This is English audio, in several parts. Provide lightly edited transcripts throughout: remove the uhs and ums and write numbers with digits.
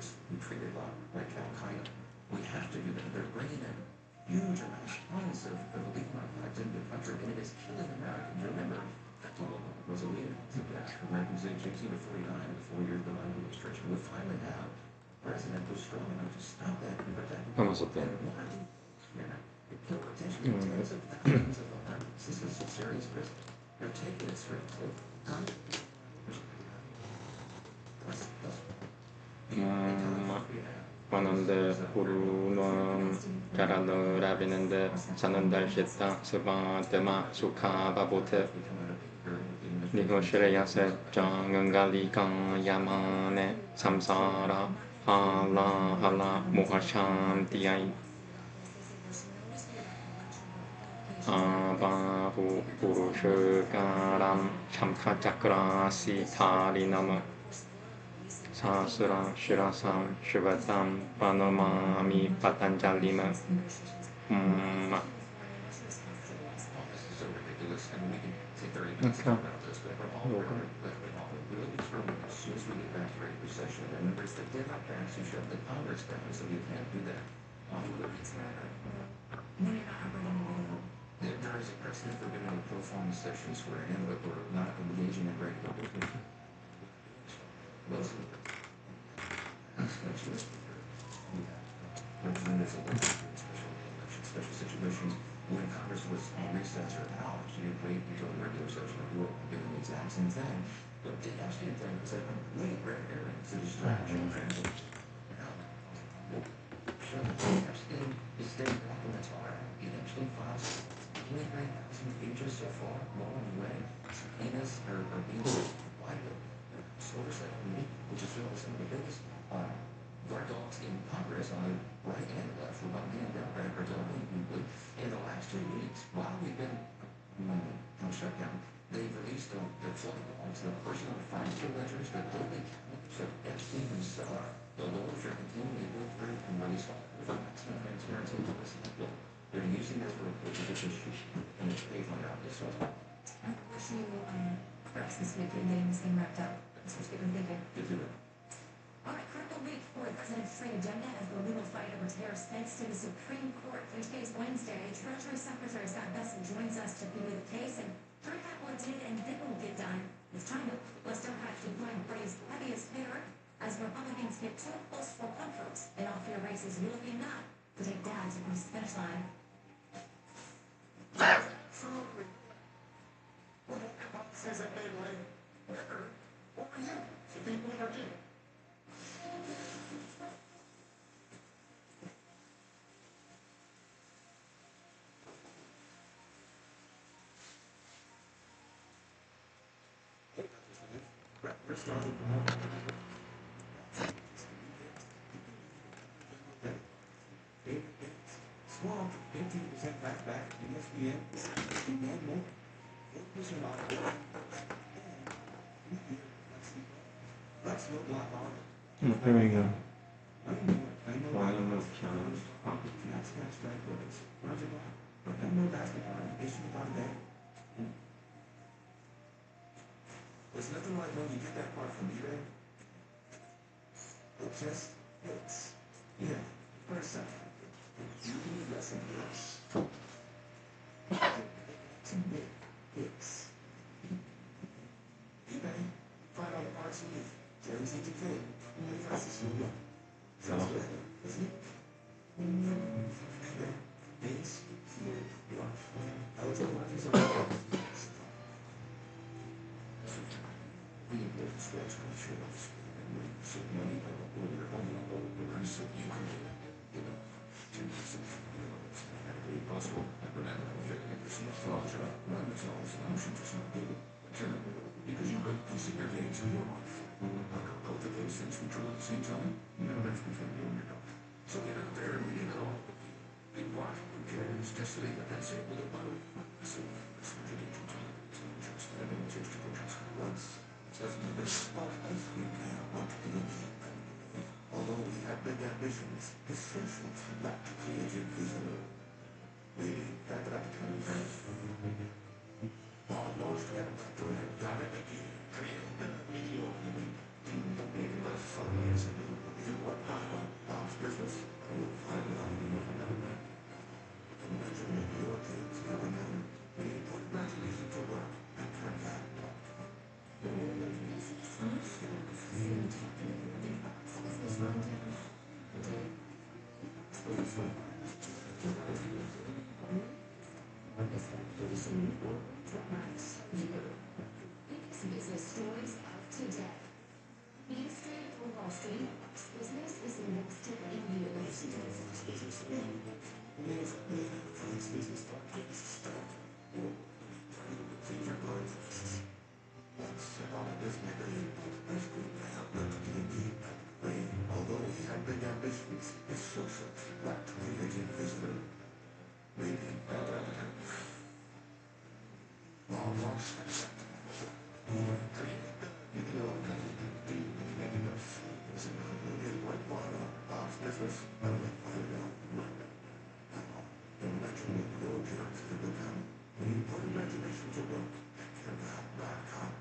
Congress who treated like Al-Qaeda. We have to do that. They're bringing in huge amounts, tons of illegal narcotics into the country, and it is killing Americans. Remember, fentanyl was illegal to get Americans aged 18 to 49 in the 4 years of the NOT OVERSTRETCH. We finally have a president who's strong enough to stop that and protect them. It killed potentially tens of thousands of Americans. This is a serious risk. They're taking it seriously. Vanande Purulam Jaralo Rabinande Sanandar Shita Subadema Sukha Babute Nigoshreyase Jangangali Kan Yamane Samsara Hala Hala Muhashantiai Abahu Purushukaram Shamkha Chakra Sitarinama Sasura Shirasam Shivatam Panomami Patanjalima There is a precedent for giving a pro-forma session swearing in, but we're not engaging in regular business. Representatives of special situations when Congress was on recess or out, you'd wait until the regular session to do it, doing the exact same thing. But the Epstein thing was a complete red herring. It's a distraction. Epstein is staying back in the tar. Epstein files 23,000 pages so far, long way. Subpoenas are being widely. Oversight committee, which is really some of the biggest guard dogs in Congress on the right and left, Republican and Democrat, are telling people in the last 2 weeks, while we've been on shutdown, they've released their flooding logs, the personal financial ledgers, the building cabinets of Epstein himself. The lawyers are continuing to go through and release all the maximum transparency into this bill. They're using this for a position, and it's paid for out this way. I wish you perhaps this week getting this thing wrapped up. That's what you've been thinking. All right, critical week for the president's trade agenda as the legal fight over tariffs heads to the Supreme Court. Today's Wednesday. Treasury Secretary Scott Bessent joins us to review the case and recap what did and didn't get done with China. Let's Democrats deploying the phrase heaviest hitter as Republicans get too close for comfort in off-year races, looking not to take dads across the finish line. Absolutely. Well, says that they were record. What were you? So people in Virginia. Swamp, 15% back, ESPN, and more. 4% off. Let's look like on. There we go. I know that's strike words. But I know that's the issue about that. There's nothing like when you get that part from eBay. It just hits. Yeah, for a second. You need less than this. To me, it's eBay. Find all the parts you need. Jerry's ETK. Only prices you want. Sounds good, isn't it? eBay. Things you want. I will tell you what these are. We live stretch on shelves. And we save money by order on the price that you can get. 10%, it's mathematically impossible. Mathematical figures, larger, non-resolved solutions is not good. Because you both consider your games in your life. Both of those things control at the same time. No, that's between you and your dog. So get out there and leave it all. Big what? Who cares? Just leave it. That's it. With a boat. So, that's what you do to time. It's not just having a taste of just once. It doesn't have this spot. I think I want to be. Although we have big ambitions, essential not to create a vision. Maybe that comes. Almost every directly create the video. Maybe less funny as a little You what house business? I will find it on you another. Imagine if your kids going in. We put imagination to work and turn that off. Business stories of today. Main Street or Wall Street, business is invested in you. Although he had big ambitions, his social lacked creative vision. Maybe business. Imagine what your parents could become when you put imagination to work and that back up.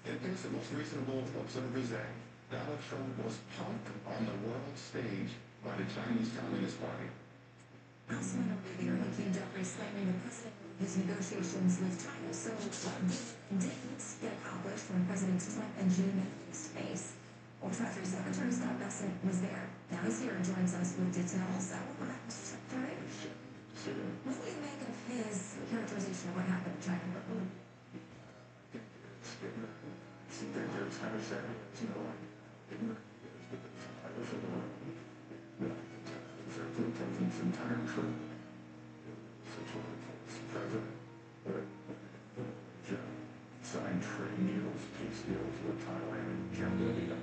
It is the most reasonable observer's act. Donald Trump was punked on the world stage by the Chinese Communist Party. Also, an earlier Hakeem Jeffries claiming the president of his negotiations with China. So, what didn't get accomplished when Presidents Trump and Xi met face? Well, Treasury Secretary Scott Bessent was there. Now he's here and joins us with details. What do you make of his characterization of what happened in China? Signed trade deals, peace deals with Thailand and Cambodia.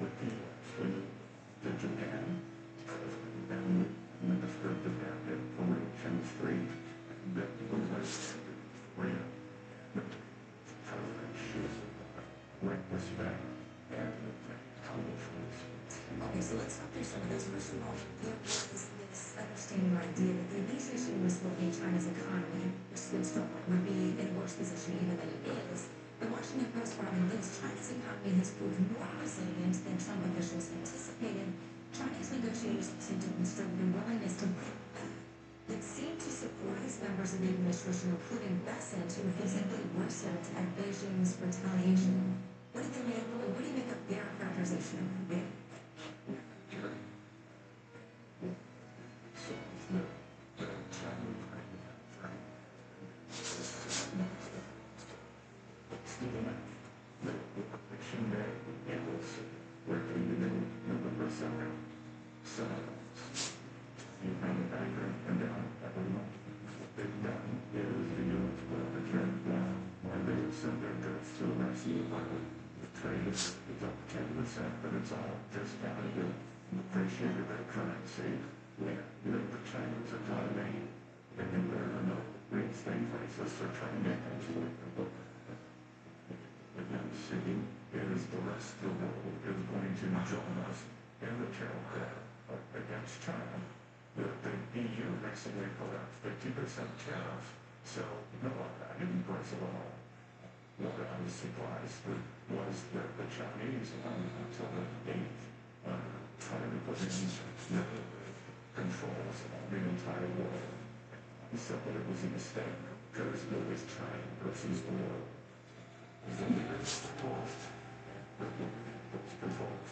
With the Japan, and Minister of Japan had foreign chemistry, that was Korea. President should rank respect and accomplishments. Okay, so let's talk through some of those. First of all, there was this understanding or idea that the administration was looking at China's economy, which would be in a worse position even than it is. The Washington Post probably thinks China's economy has proved more resilient than Trump officials anticipated. Chinese negotiators seem to demonstrate their willingness to that seemed to surprise members of the administration, including Bessent, who visibly worsened at Beijing's retaliation. What do you make of their characterization of it? But it's all discounted, appreciated their currency, the Chinese economy, and there are no reinstating prices for trying to export the book. The young city is the rest of the world is going to join us in the tariff against China. The EU recently put out 50% tariff, so no, I didn't price it all. What I was surprised was that the Chinese, until the 8th, tried to put in the controls on the entire world. He said that it was a mistake, because it was China versus the world. The leaders proposed that those controls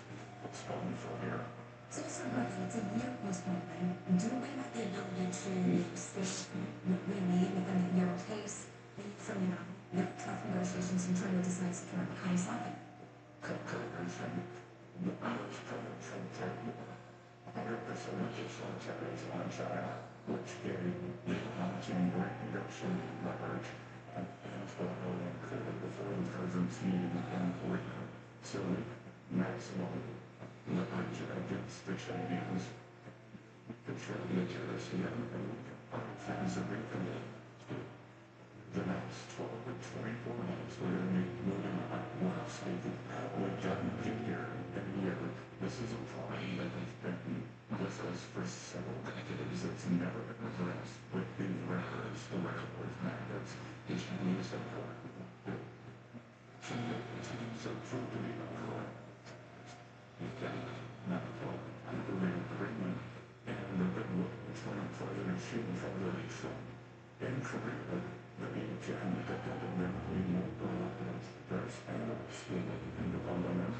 spawned from here. So, Mr. President, it's a year postponement. Do we have the ability to state what we need within your case from the tough negotiations and trying to decide to turn behind something? Coalition, the Irish coalition, 100% additional tariffs on China, which gave the mounting great reduction leverage and oil included before the president's meeting in Korea. So, maximum leverage against the Chinese. Control the tariffs again and other things that we can do. The next 12 or 24 months, we're going to be moving at one speed. We've done a year and a year. The this is a problem that has been with us for several decades. It's never been addressed with these rare earths, the rare earth magnets, the Chinese have so proved to be correct. We've got not an agreement, and the goodwill between President Xi and President Trump in Korea, that again, that fundamentally more there's analysts in the parliament.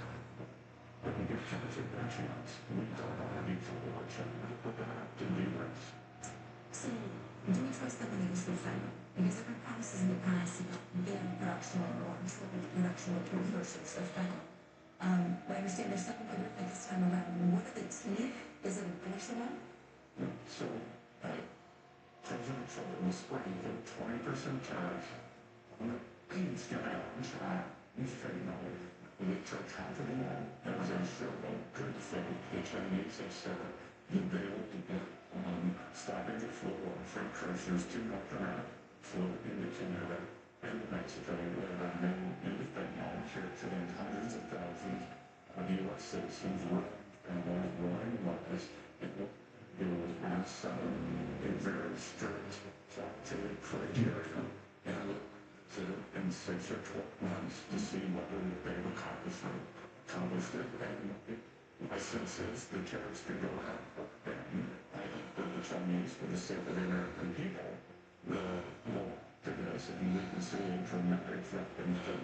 But we give China their chance. We don't already follow China, but they have to do this. So, do we trust them when they issue final? Because there were promises in the past about ban production or control production of precursors of final. I understand there's something different this time around. What are the teeth? Is it a personal? So, President Trump in the spring put 20% tariff on the beans coming out in China. He's saying no. We took half of that as a show of good faith. The Chinese have said that they will be stopping the flow of precursors to North America, flow into Canada and Mexico, where they're made into fentanyl, killing hundreds of thousands of U.S. citizens and rolling lives. It was a very strict, quantitative criteria, and 6 or 12 months to see whether they've accomplished it. And my sense is the tariffs could go up. And I hope that the Chinese, for the sake of the American people, will to this, and we can see a dramatic effect in this.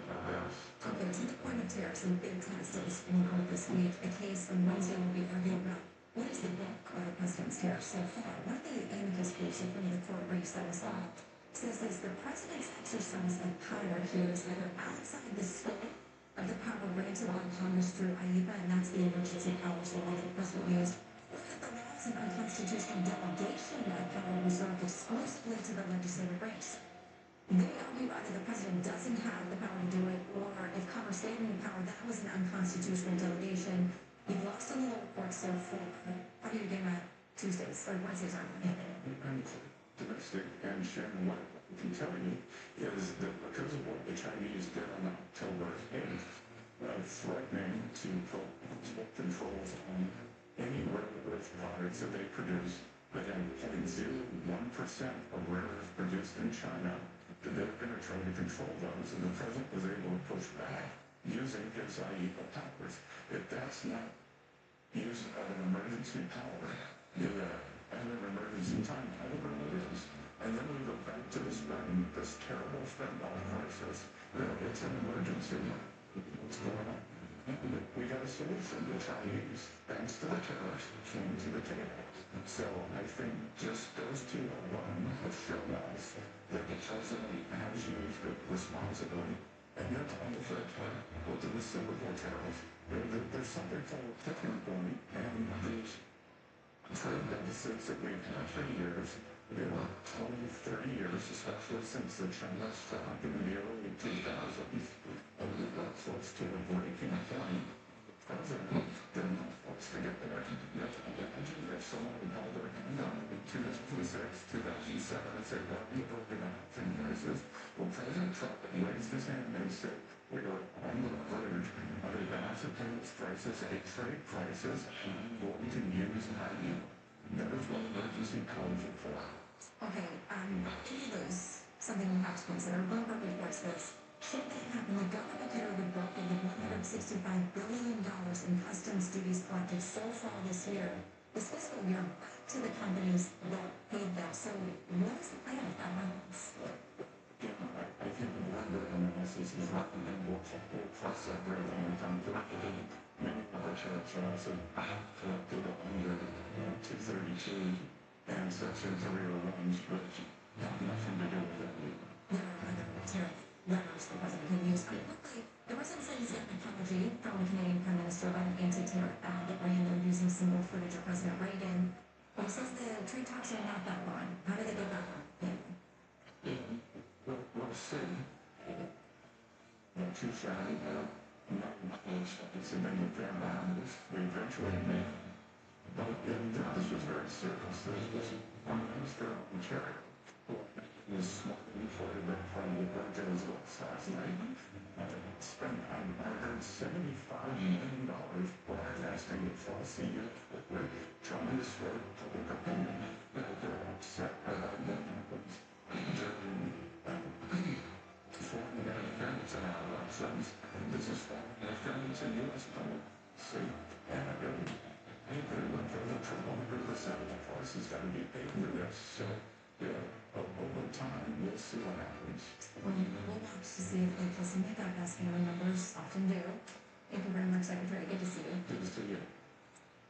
Okay, to the point of tariffs, and big test of the Supreme Court this week, a case on Wednesday will be argued about what is the bulk of the president's tariffs so far. One of the amicus briefs in front of the court briefs that was filed says this: the president's exercise of power here is either outside the scope of the power granted by Congress through IEPA, and that's the emergency powers law that the president used, or that the law is an unconstitutional delegation of power reserved exclusively to the legislative branch. They argue either the president doesn't have the power to do it, or if Congress gave him the power, that was an unconstitutional delegation. You've lost in the lower court so far. How do you get at Tuesdays or Wednesdays? Domestic and Shannon, what I can tell you is that because of what the Chinese did on October 8th, threatening to put controls on any rare earth products that they produce that have 0.01% of rare earth produced in China, that they're going to try to control those, and the president was able to push back using his IEPA powers. If that's not use of an emergency power, you and an emergency time, I don't know what it is. And then we go back to this terrible fentanyl crisis. It's an emergency. What's going on? We got a solution. The Chinese, thanks to the tariffs, came to the table. So I think just those two alone have shown us that the president has used it responsibly. And yet on the third part, with the reciprocal tariffs, there's something called a tipping point, and these trade deficits that we've had for years, 20, 30 years, especially since the China stock in the early 2000s, that's what's to a breaking point. The president didn't know what's to get there. You have to imagine if someone held their hand on it in 2006, 2007, and said, well, you broke it up in crisis. Well, President Trump raised his hand and said, we are on the verge of a massive crisis, a trade crisis, and I'm going to use money. That is what emergency powers are for. Okay, there's something we have to consider. Bloomberg reports this. Should that happen, the government could overbook the $165 billion in customs duties collected so far this year. This fiscal year back to the companies that paid them. So what is the plan if that happens? I think the Bloomberg analysis is right, and we'll cross that bridge when we come to it. Many other tariffs are also collected under 232 and Section 301s, which have nothing to do with that. There are other tariff levers the president can use. Quickly, the president said he's got an apology from the Canadian Prime Minister about an anti-tariff ad that ran there using single footage of President Reagan. But he says the trade talks are not that long. How did they go back on? We'll see. Not too shy. It's a many families. We eventually made. But this was very serious. This was Prime Minister of Ontario who was smoking for the from the Burgess last night. Spent, I heard $75 million broadcasting it for a year. Trying to spread public opinion. They're upset about what happens. Foreign interference in our elections. This is foreign interference in U.S. policy. And I really think that when President Trump on the price has got to be paid for this. So, yeah, over time, we'll see what happens. We'll watch to see if they pull some makeup, as family members often do. Thank you very much, Secretary. Good to see you. Good to see you.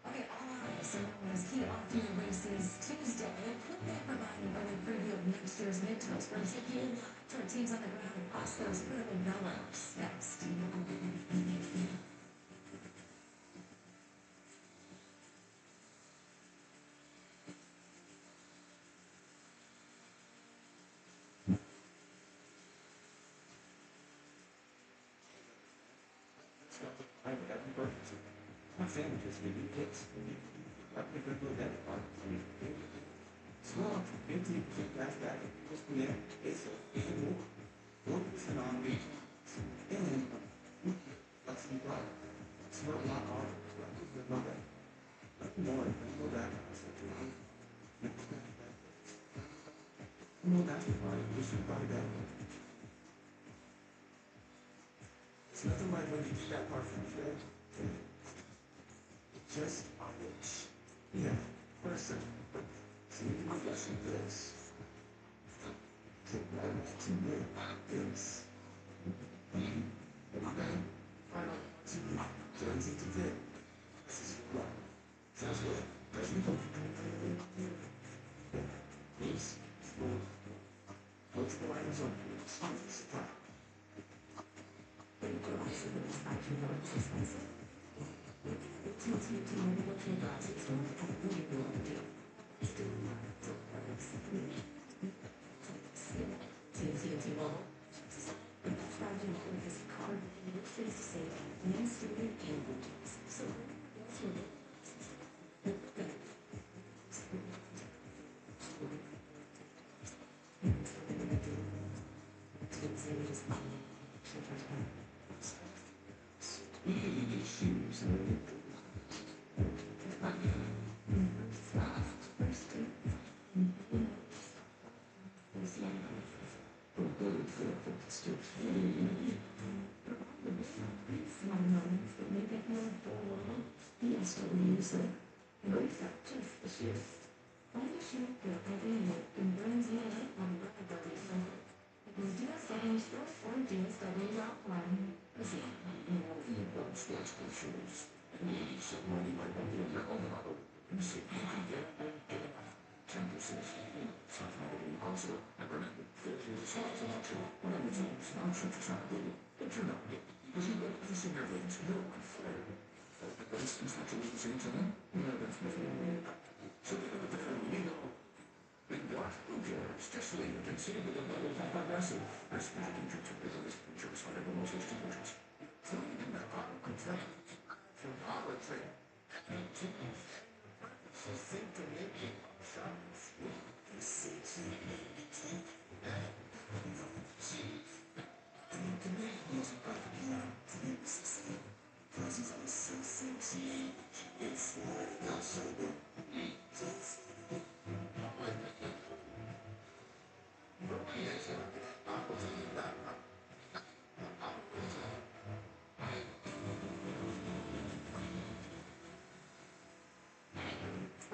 Okay, all eyes are known as key off-year races Tuesday. Could they provide an early preview of next year's midterms? We're taking to our teams on the ground across those critical bellows. Next. My family just gave me kids. I think we're good at it. Small, empty, back, just me, it's a more. Focusing on me. And let's be right. It's not my art. It's not that. Nothing more. No that. No, that's why we should buy that. It's nothing like when you get that part from the bed. Just ouch. Yeah, person. See, I'm guessing this. Take that to me. This. Okay. Final to you. Crazy to get. This is right. Sounds good. Please. What's the line zone? Something supply.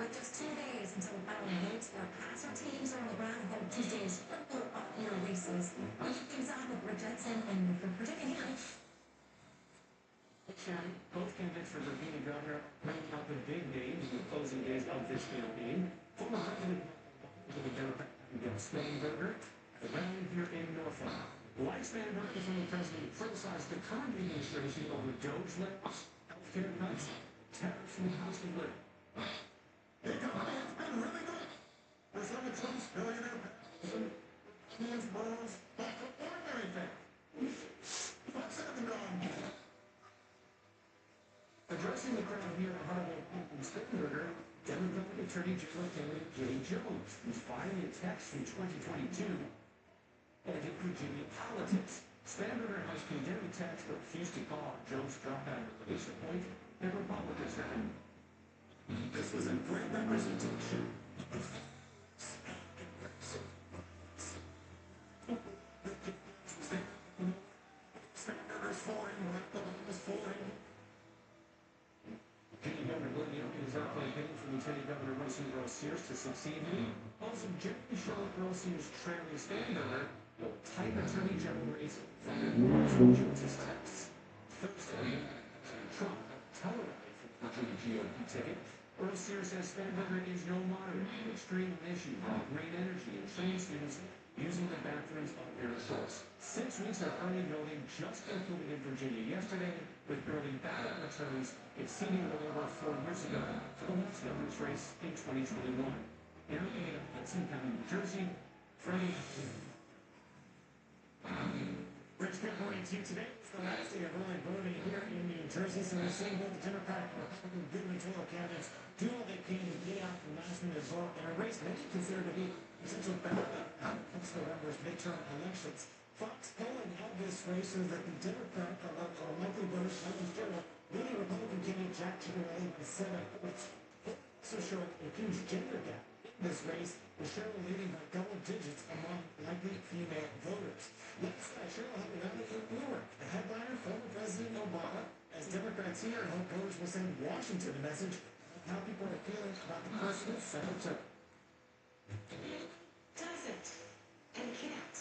With just 2 days until the final votes, our passer teams are on the ground ahead of Tuesday's critical off-year races. I'll keep things on with Rick Jensen and Virginia here. Shannon, both candidates for Virginia governor bringing out the big days, the closing days of this campaign. Former President of the Democrat, Spanberger, at a rally here in Norfolk. Like Spanberger from the president criticized the current administration over DOGE layoffs, healthcare cuts, tariffs, and housing living. The economy's been really good. President Trump's billionaire hands balls back to ordinary families. What's happened on? Addressing the crowd here at Harvard Spanberger, Democratic Attorney General candidate Jay Jones, who's fighting a text from 2022 and Virginia politics. Spanberger has condemned attacks but refused to call on Jones' dropout or release a point that Republicans have. This was a great representation of Spanberger's falling, Obama's falling. Lieutenant Governor Glenn Youngkin is out campaigning for Lieutenant Governor Winston Earl Sears to succeed him. Also, Jerry Charlotte Earl Sears trailing Spanberger will tight attorney general race from Jones's texts. Thursday, Trump televised from Virginia GOP ticket. Earl Sears says Spanberger is no moderate on extreme issues like green energy and train students using the bathrooms on their shores. 6 weeks of early voting just concluded in Virginia yesterday, with early ballot returns exceeding the number 4 years ago for the last governor's race in 2021. Aaron in Hudson County, New Jersey, Friday. Rich, good morning to you today. It's the last day of early voting here in New Jersey, so we're seeing both the Democratic and Republican gubernatorial candidates do all they can to get out the last minute vote in a race many consider to be essential battle next November's midterm elections. Fox polling held this race so that the Democrat, or likely voters, leading Republican candidate Jack Ciattarelli by 7 votes. Also showing a huge gender gap in this race, with Cheryl leading by double digits among likely female voters. Last night, Cheryl had a rally in Newark, the headliner, former President Obama, as Democrats here hope voters will send Washington a message of how people are feeling about the president's second term. Does it? And can't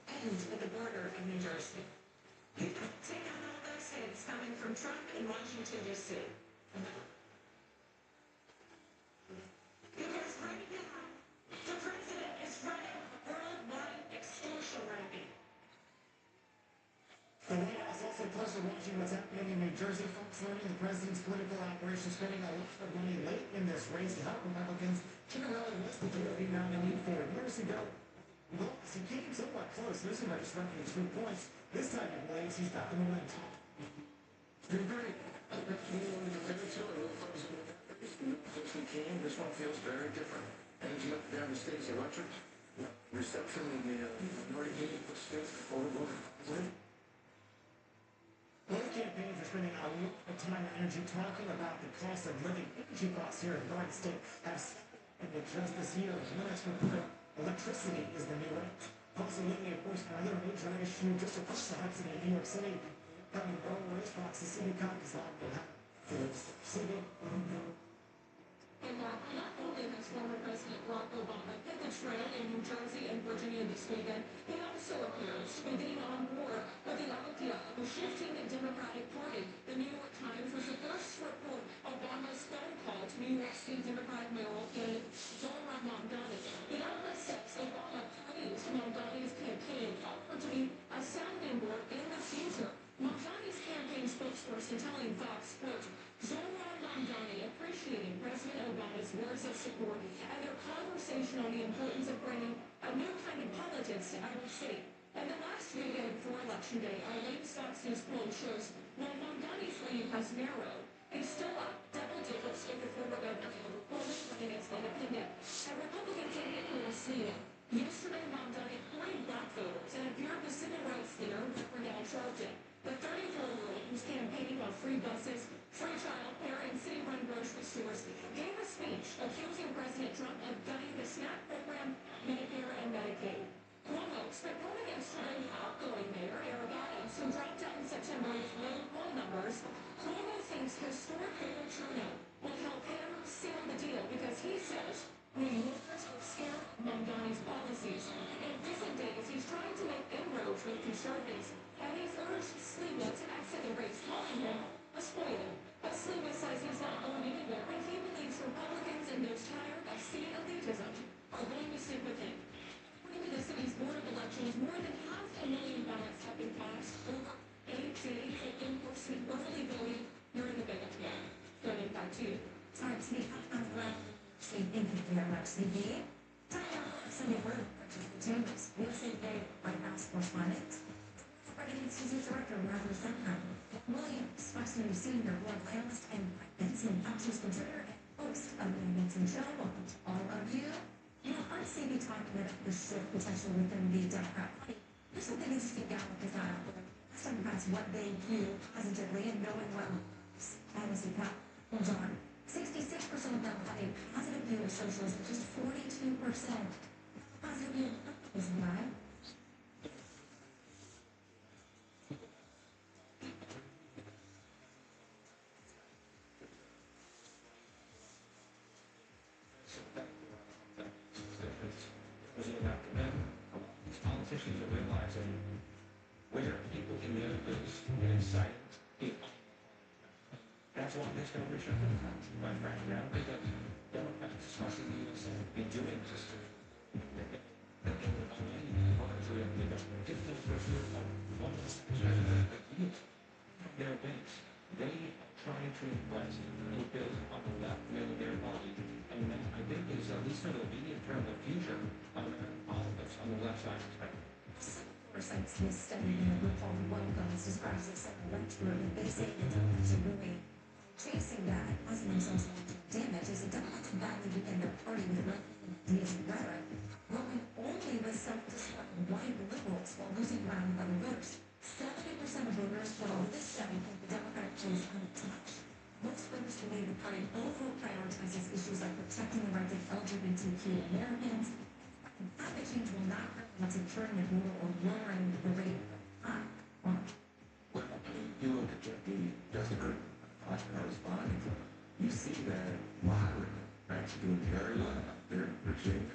end at the border of New Jersey. You don't take on all those hits coming from Trump in Washington, D.C. Because right now, the president is running a worldwide extortion racket. The White House also closely watching what's happening in New Jersey. Folks learning the president's political operation spending a lot of money late in this race to help Republicans. Ciattarelli was the GOP nominee 4 years ago. Lost. He came somewhat close, losing by just roughly 2 points. This time he believes he's got the momentum. Been great. I've been feeling the very too. I love folks in the folks who came. This one feels very different. Energy up down the state's electric. Reception in the minority meeting for states before we vote for president. Both campaigns are spending a lot of time and energy talking about the cost of living. Energy costs here in the United States have skyrocketed just this year. One expert put electricity is the new rate. Cost of living, of course, another major issue just across the Hudson in New York City. Having no race box, the city cop is not going to have the city. And not only has former President Barack Obama hit the trail in New Jersey and Virginia this weekend, he also appears to be getting on board with the idea of shifting the Democratic Party. The New York Times was the first to report Obama's phone call to New York State Democratic mayoral candidate Zohran Mamdani. The outlet says Obama praised Mamdani's campaign, offered to be a sounding board in the future. Mamdani's campaign spokesperson telling Fox, quote, Zohran Mamdani appreciating President Obama's words of support and their conversation on the importance of bringing a new kind of politics to our city. And the last weekend before Election Day, our latest Fox News poll shows while Mamdani's lead has narrowed, he's still up double digits in the former governor, polling against independent. A Republican candidate who was seen yesterday, Mamdani courted black voters and appeared with civil rights leader Renee Charlton. The 34-year-old who's campaigning on free buses, free child care, and city-run grocery stores gave a speech accusing President Trump of gutting the SNAP program, Medicare, and Medicaid. Cuomo spent polling yesterday outgoing mayor Eric Adams, who dropped out in September with low poll numbers. Cuomo thinks historic voter turnout will help him seal the deal because he says New Yorkers are scared of Mamdani's policies. In recent days, he's trying to make inroads with conservatives, and he's urged Slima to exit the race, calling him a spoiler. But Slima says he's not going anywhere, and he believes Republicans and those tired of state elitism are going to stick with him. According to the city's Board of Elections, more than 500,000 ballots have been cast over 8 days of in-person early voting during the big event. Going back to you. Sorry, to be up on the left. Thank you very much, CD. Sunday Word, Chambers, USA Today, White House correspondent. Institute Director Robert Zenham, Williams, Fox News Senior World Analyst and Benson Options Contributor and host of the Benson Show. Welcome to all of you. You heard CB talking about the shift potential within the Democrat Party. Here's something interesting Gallup has done. Democrats what they view positively and knowing what obviously holds on. 66% of them have a positive view of socialism, just 42% positive view of capitalism, right? Politicians are realizing where people can live is inside people. That's why this government should have been quite frankly. I don't think that Democrats must be doing this to their base. They try to impress people on the left with their body, and then I think is at least for the immediate term, the future of politics on the left side of the spectrum. Cites this study in the group called Welcomes describes this lecture that they say the Democrats are really chasing that, causing themselves damage as the Democrats badly weaken their party with ideas and rhetoric, growing only with self-destruct white liberals while losing ground with other voters. 70% of voters follow this study think the Democratic is untouched. Most voters believe the party over-prioritizes issues like protecting the rights of LGBTQ Americans. Climate change will not lead to curing the border or lowering the rate of crime. Well, I mean, you look at Jessica responding to it, you see that moderate are actually doing very well out there in Virginia,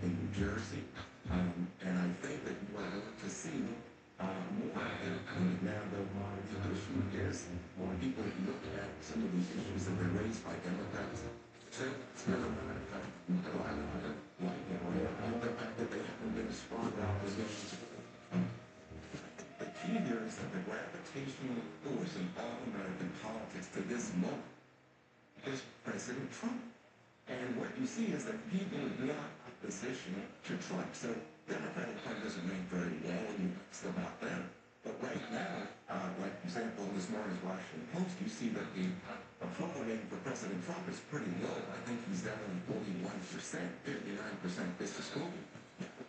in New Jersey, and I think that you are going to see more. And now the issue is more people look at some of these issues that are raised by Democrats. Say it's never been a fact. The fact that they haven't been a strong opposition. The key here is that the gravitational force in all American politics to this moment is President Trump. And what you see is that people are not opposition to Trump. So Democratic Party doesn't make very well, and it's about them. But right now, like for example, in this morning's Washington Post, you see that the approval rating for President Trump is pretty low. I think he's down to 41%, 59% disapproval.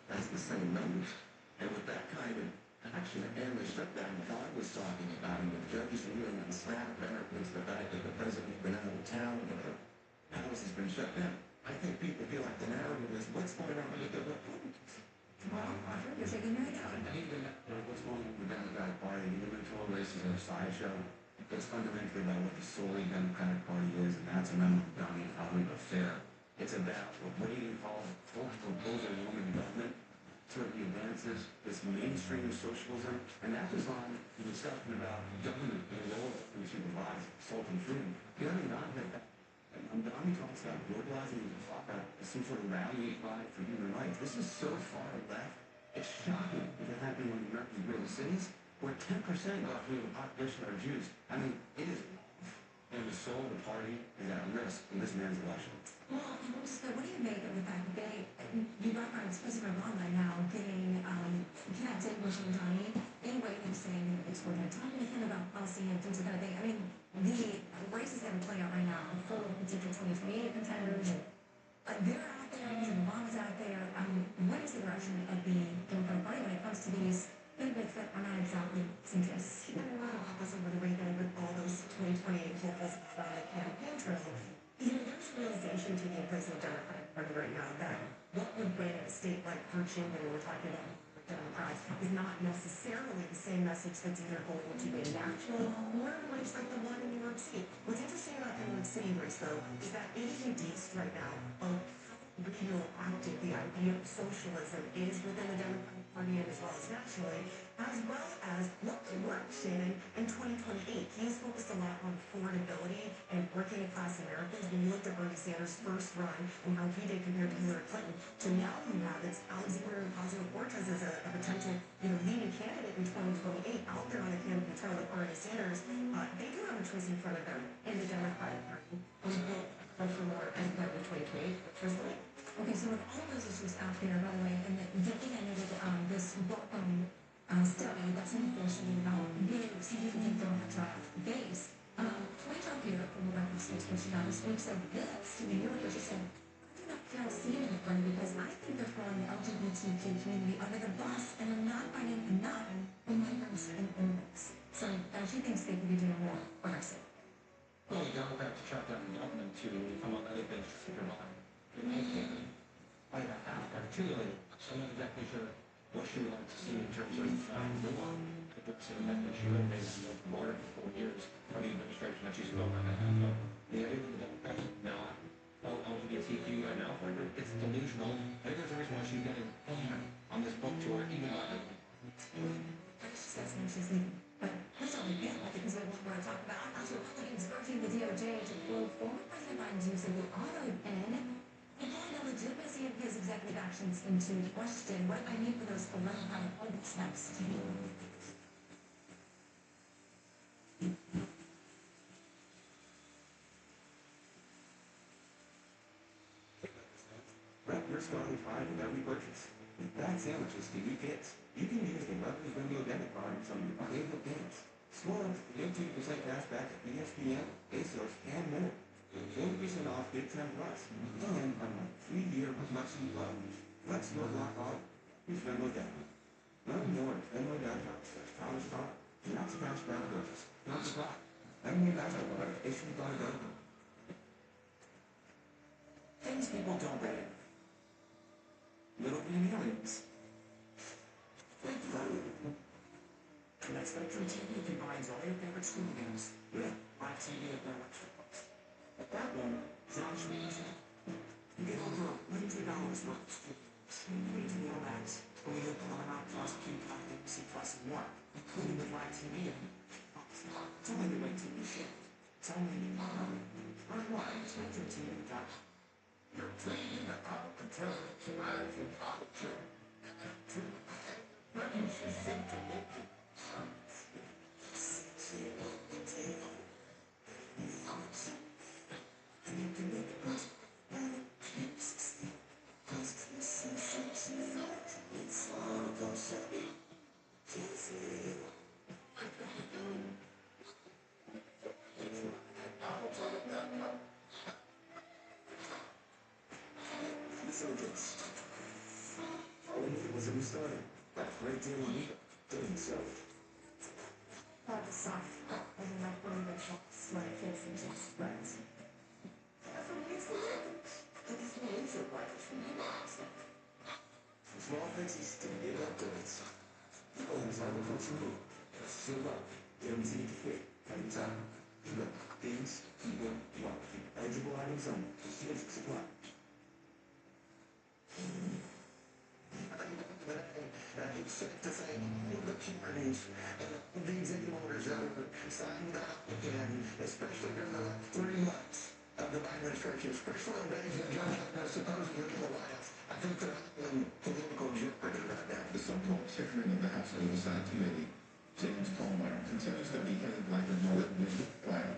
That's the same numbers. And with that kind of action and the shutdown that I was talking about, and the judges ruling on snap benefits, the fact that the president's been out of town, and the House has been shut down, I think people feel like the narrative is what's going on with the Republicans. Well, you're shaking your head out. What's going on with the Democratic Party? The electoral races are a sideshow. It's fundamentally about what the solely Democratic Party is, and that's a member-dominated public affair. It's about what Brady calls full proposal woman government, certain advances, this mainstream of socialism, and that was on the discussion about government and the role to supervise consulting freedom. The other non-that. Donnie talks about globalizing some sort of rallying cry for human rights. This is so far left. It's shocking what's happening in American great cities, where 10% roughly of the population are Jews. I mean, it is, and the soul of the party is at risk in this man's election. Well, what do you make of the fact that you reference President Obama now getting connected with Donnie in a way and saying it's we're going to talk with him about policy and things like that. I mean, the races that are playing out right now, full of potential 2028 contenders, they're out there, President Obama's out there. What is the direction of the Democratic Party when it comes to these candidates that are not exactly centrists? I don't know how this would really go with all those 2028 hopefuls on the campaign trail. You know, there's a realization taking place in the Democratic Party right now that what would win in a state like Virginia, when we're talking about Democrats, is not necessarily the same message that's either going to be national or a race like the one in New York City. What's interesting about the New York City race, though, is that it is a beast right now of real active the idea of socialism is within the Democratic Party and as well as nationally, as well as what could work, Shannon, in 2028. He's focused a lot on affordability and working class Americans. When you looked at Bernie Sanders' first run and how he did compared to Hillary Clinton, to now you have it's Alexander Ocasio-Cortez as a potential, leading candidate in 2028 out there on the campaign trail with Bernie Sanders. They do have a choice in front of them in the Democratic Party. For more as part of the 2028 first vote. Okay, so with all those issues out there, by the way, and the thing I noted, this study that's enforcing new significant Democrat base, Tony Trump here from the record spokesperson now this week said this to New Yorkers. She said, I do not seeing it funny because I think they're throwing the LGBTQ community under the bus and they're not fighting enough for migrants and immigrants. So she thinks they could be doing more for Brexit. Well, the Democrats shut down the government to, among other things, to provide the I have articulated. So I'm not exactly sure what she would like to see in terms of more the Brexit amendment. She lived in more than 4 years of the administration that she's spoken on. The idea that the Democrats now LGBTQ are now for her, it's delusional. I think there's a reason why she's getting on this book tour, even though She says when she's leaving. But let's not forget that because we want to talk about House Republicans urging the DOJ to quote former President Biden's use of the auto pen and calling the legitimacy of his executive actions into question. What I mean for those 11 private holdings next. Wrap your starting five with every purchase. With bag sandwiches to you kids, you can use the Lovely Bingo debit card on some of your favorite games. Score up to 15% cash back at ESPN, ASOS, and more. 40% off Big Time Plus, and on a 3-year Much You Love. Flex your lock off. Use Venmo debit. Learn more at Venmo.com/PowerStar. Lots of cash back purchase. Not the clock. Venmo card issued by Venmo. Things people don't read. Little green aliens. Connect Spectrum TV combines all your favorite streaming games with live TV at no extra cost. But that one is actually easy. You get over $100 worth of streaming free to Max, where we have Paramount Plus, Peacock, ABC Plus, and more, including with live TV. It's only the way TV should. Tell me, learn more at SpectrumTV.com. You're playing the out control to life and culture. All we needed was a new starter. But a great deal of need doing so. The soft, and like really good shots, like kids and just friends. Small fixes to big upgrades. People has all the folks you need. That's still up. Guaranteed to fit. Every time. Look, things, people, eligible items only. Specific supply. It's safe to say the parties and the executive orders that were signed up again, especially during the last 3 months of the Biden administration's first 12 days of Joe Biden supposedly in the White House. I think they're in political jeopardy right now. The so-called chairman of the House Oversight Committee, James Comer, continues to behave like a northern player.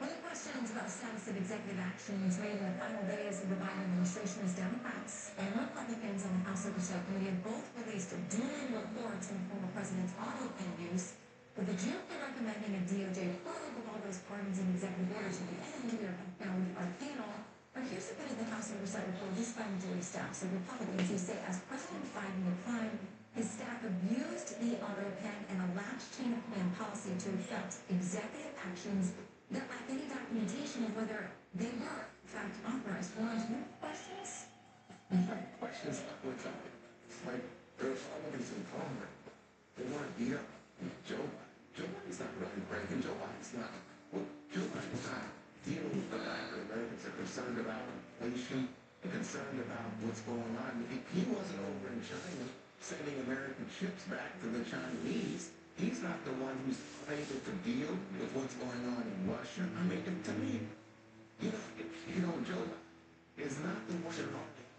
One of the questions about the status of executive actions made in the final days of the Biden administration is Democrats and Republicans on the House Oversight Committee have both released dueling reports on the former president's auto pen use, with the GOP recommending a DOJ probe of all those pardons and executive orders at the end of the year found our panel. But here's a bit of the House Oversight report released by majority staff. So Republicans who say as President Biden declined, his staff abused the auto pen and a latch chain of command policy to effect executive actions that lack any documentation of whether they were, in fact, authorized. Warrant, no questions? Questions about what's up. It's like there's Republicans in Congress. They want to beat up Joe Biden. Joe Biden's not running Reagan. Joe Biden's not. Well, Joe Biden's not dealing with the fact that Americans are concerned about inflation, and concerned about what's going on. If he wasn't over in China sending American ships back to the Chinese, he's not the one who's able to deal with what's going on in Russia. I mean, to me, Joe is not the one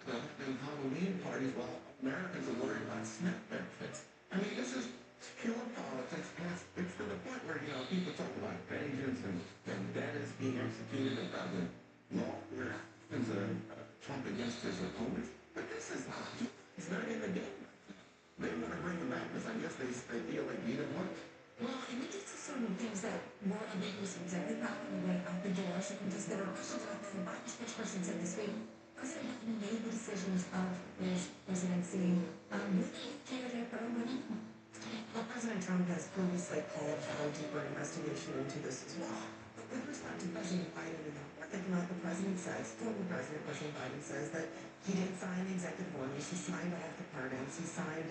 having Halloween parties while Americans are worried about SNAP benefits. I mean, this is pure politics, and it's to the point where, people talk about vengeance and debt is being executed about the law where there's a Trump against his opponents. But this is not. He's not in the game. They want to bring him back because I guess they feel like he didn't want it. Well, and we did see certain things that were ambiguous executive power on the way out the door. So we can just get our questions about the Biden spokesperson said this week, President Biden made the decisions of his presidency with candidate program. Well, President Trump has previously called for a deeper investigation into this as well. But with respect to President Biden, we're thinking about the president says, former President Biden says that he didn't sign the executive orders, he signed off the pardons, he signed,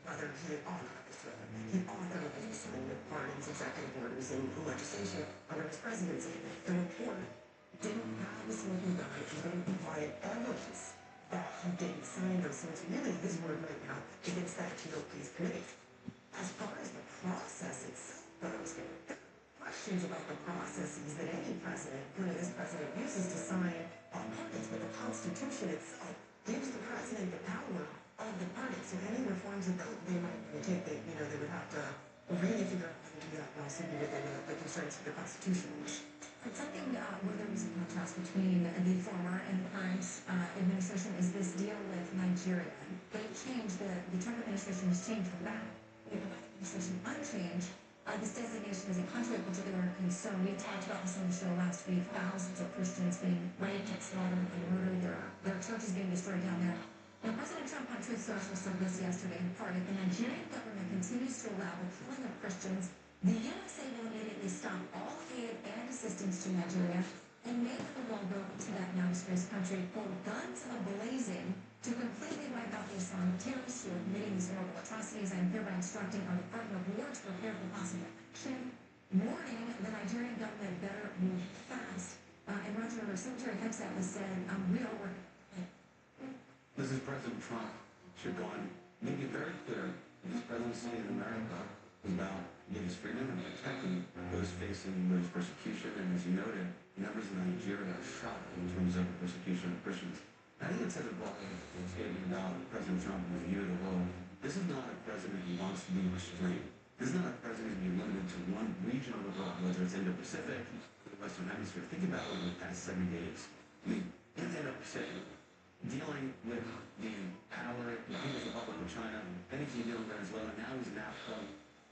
rather he authorized the signing of pardons, executive orders, and legislation under his presidency. The report didn't have a smoking gun, it didn't provide evidence that he didn't sign those. So it's really his word right now against that GOP's committee. As far as the process itself goes, there are questions about the processes that any president, including this president, uses to sign pardons, but the Constitution itself gives the president the power of the pardon. So any reforms that they might take, they would have to really figure out how to do that and also be within the constraints of the Constitution. It's something where there was a contrast between the former and the current administration is this deal with Nigeria. They changed, the Trump administration has changed from that. The Biden administration unchanged. This designation is a country of particular concern. We talked about this on the show last week. Thousands of Christians being raped and slaughtered and murdered. Their churches being destroyed down there. Now, President Trump on Truth Social said this yesterday in part. If the Nigerian government continues to allow the killing of Christians, the USA will immediately stop all aid and assistance to Nigeria and make the wall go to that now disgraced country, quote, guns a-blazing to completely wipe out the Islamic terrorists who are committing these horrible atrocities. I am hereby instructing our Department of War to prepare for possible action, warning the Nigerian government better move fast. And Roger, Secretary Hexat has said, we are working. This is President Trump. Should go on, make it very clear that his presidency in America is about religious freedom and protecting those facing religious persecution. And as you noted, numbers in Nigeria are shocked in terms of the persecution of Christians. I think it says a lot statement about President Trump's view of the world. This is not a president who wants to be restrained. This is not a president who be limited to one region of the world, whether it's Indo-Pacific, the Western Hemisphere. Think about it over the past 70 days. I mean, in the Indo-Pacific, dealing with the power, the People's Republic of China, then he's dealing with Venezuela, now he's in Africa.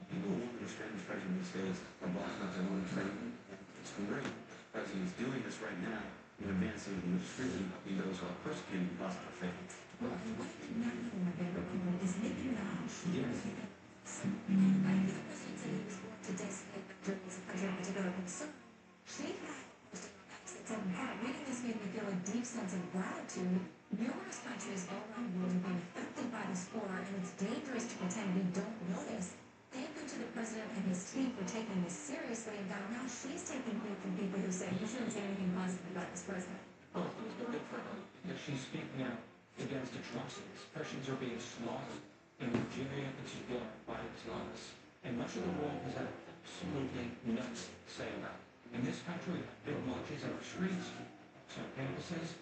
People who want to restrain the president of the States are blocking up their own freedom. It's great. The president is doing this right now in advancing religious freedom in those who are persecuted because of their faith. Well, and what now my favorite comment is Nicki Minaj. Yes. I think the president said he was going to designate Nigeria as a country of particular concern. She had said, reading this made me feel a deep sense of gratitude. Numerous countries all around the world have been affected by this war, and it's dangerous to pretend we don't notice. Thank you to the president and his team for taking this seriously, and now she's taking heat from people who say you shouldn't say anything positive about this president. Well, it's good for her that she's speaking out against atrocities. Christians are being slaughtered in Nigeria in particular by Islamists. And much of the world has had absolutely nothing to say about it. In this country, big marches on our streets, on campuses,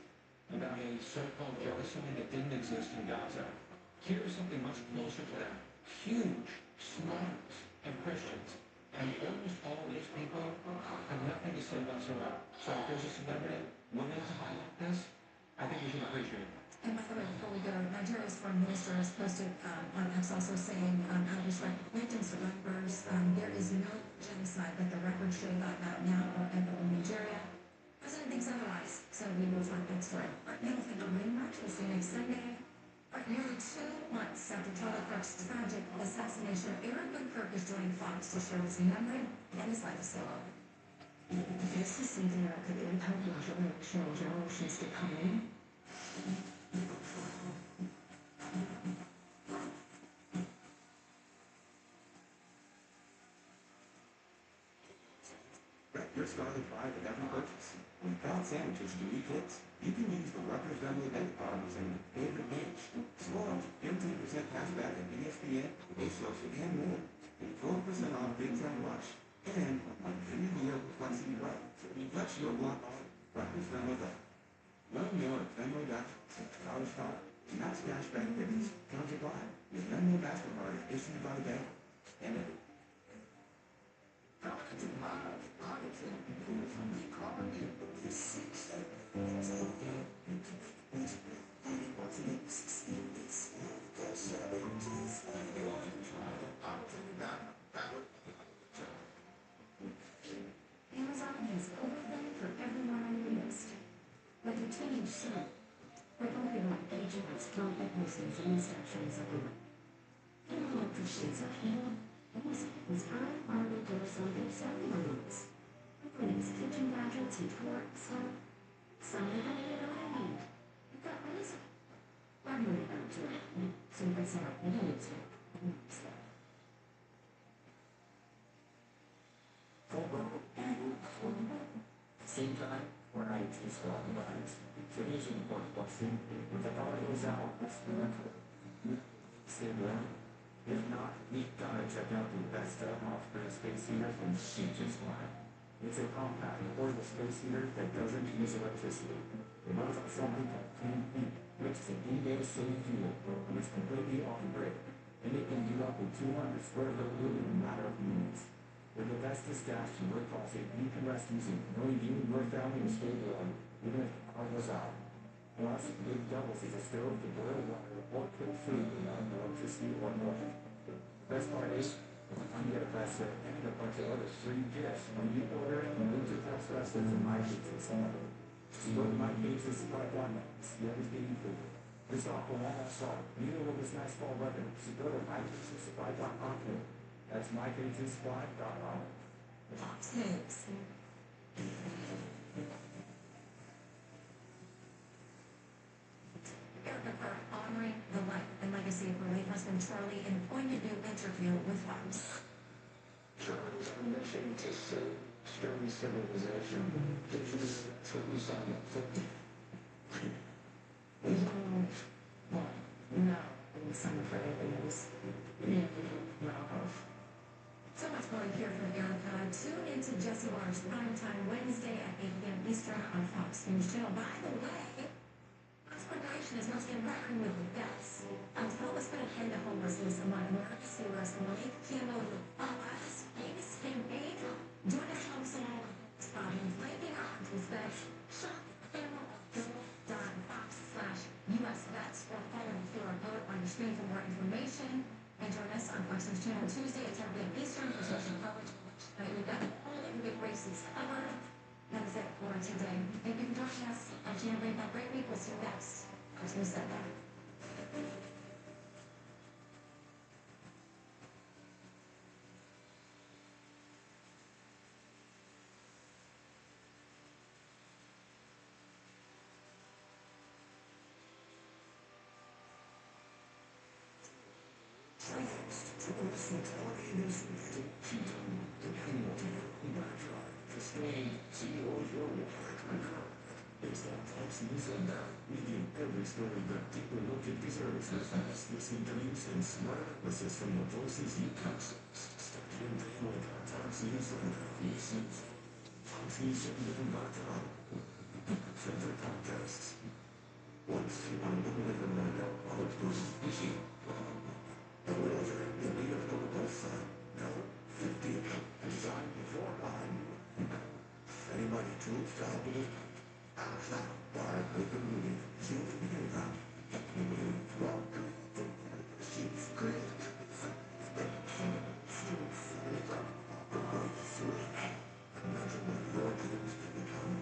about a so-called genocide that didn't exist in Gaza. Here is something much closer to that. Huge slaughters of Christians. And almost all of these people have nothing to say whatsoever. So if there's a celebrity willing to highlight this, I think we should appreciate it. And by the way, before we go, Nigeria's foreign minister has posted on X also saying, out of respect for victims, survivors, there is no genocide that the record show about now or ever in Nigeria. President thinks otherwise, so we move on next story. Art Middleton will rematch. We'll see you next Sunday. Nearly 2 months after Charlie Kirk's tragic assassination, Aaron Kirk is joining Fox to share his memory and his legacy. This is something that could impact the generations to come. Your Scarlet Pride at every purchase. With Proud Sandwiches do eat hits, you can use the Rutgers Family Bank Partners and favorite games. Score 15% cash back at ESPN, ASOS, and more. And 4% off Big Time Rush. And a free year with Flexi Bright. Flex your block off. Rutgers Family Bank. Learn more at Venmo.com/college talk. Max cashback tickets. Country Live. With Venmo MasterCard issued by the bank. And it. Amazon has everything for everyone on your list. But the change So, we're talking about agents, competencies, and instructions of the appreciates a hand. His eye already goes on their ceremonies. These kitchen gadgets and torts, some of them you know what I mean. You've got reason. I'm really about to it. So you can set up the needs. Same time, where I taste all the vibes. So here's an important question. If the power goes out, what's the record? Stay warm. If not, you gotta check out the best off-grid space heater from Sheet's line. It's a compact, portable space heater that doesn't use electricity. It runs on something called clean heat, which is an eBay safe fuel, and it's completely off-grid. And it can do up to 200 square foot in a matter of minutes. With the bestest gas to your closet, you can rest easy, knowing you and your family will stay warm, even if the power goes out. Plus, it doubles as a stove to boil water or cook food without electricity or oil. Best part is, you get a best set and a bunch of other free gifts when you order and move to Press Wrestling from My Pizza Supply. Just go to MyPizzaSupply.com, see everything you food. It's not for all salt, neither will this nice fall weather, so go to MyPizzaSupply.com. That's MyPizzaSupply.com. Thanks. Erica Kerr honoring the life and legacy of her late husband Charlie in a poignant new interview with Fox. Charlie was on a mission to save civilization. That's what we signed up for. No, I'm afraid it is. No. So much more to hear from Erica. Tune into Jesse Waters Primetime Wednesday at 8 p.m. Eastern on Fox News Channel. By the way, Nation is once again partnering with Bets to help us put an end to homelessness among American sailors and make camo us famous campaign. Join us to help solve this problem. Linking arms with Bets. Shop camo.fox/US Bets or follow the QR code on your screen for more information. And join us on Fox News Channel Tuesday at 10 p.m. Eastern for social coverage. We've got all the big races covered. That is it for today. Thank you for joining us. I'm Jan Ray. Have a great week. We'll see you next. Who said that? Based on Fox News and Now, we give every story that people look at deserves the fast listening dreams and smart analysis from the voices you trust. Start your day with our Fox News and Now VCs. FoxNewsAndNow.com. Favorite podcasts. Once you want to live in my now, all it's good is however, the need of the website, now 50 designed before time. Anybody too fabulous? Bar with the movie, she's being up. Rock, she's great. Imagine what your dreams can become.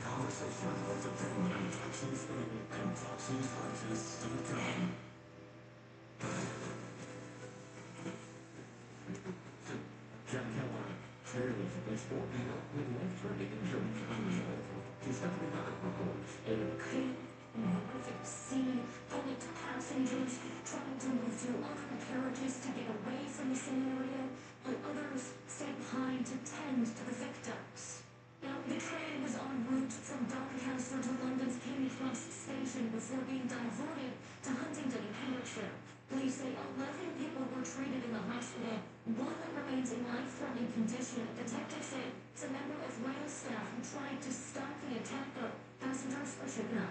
Conversation about the thing and Fox News and Fox News podcasts.com. Jack Keller, fairly for sport leader with life-threatening injuries unresolved. He's definitely not a reports. Horrific scene, panicked passengers trying to move through other carriages to get away from the scene area, while others stayed behind to tend to the victims. Now, the train was en route from Doncaster to London's King's Cross station before being diverted to Huntingdon in Pembrokeshire. Police say 11 people were treated in the hospital. One remains in life-threatening condition. Detectives say it's a member of rail staff who tried to stop the attacker. Passengers should know.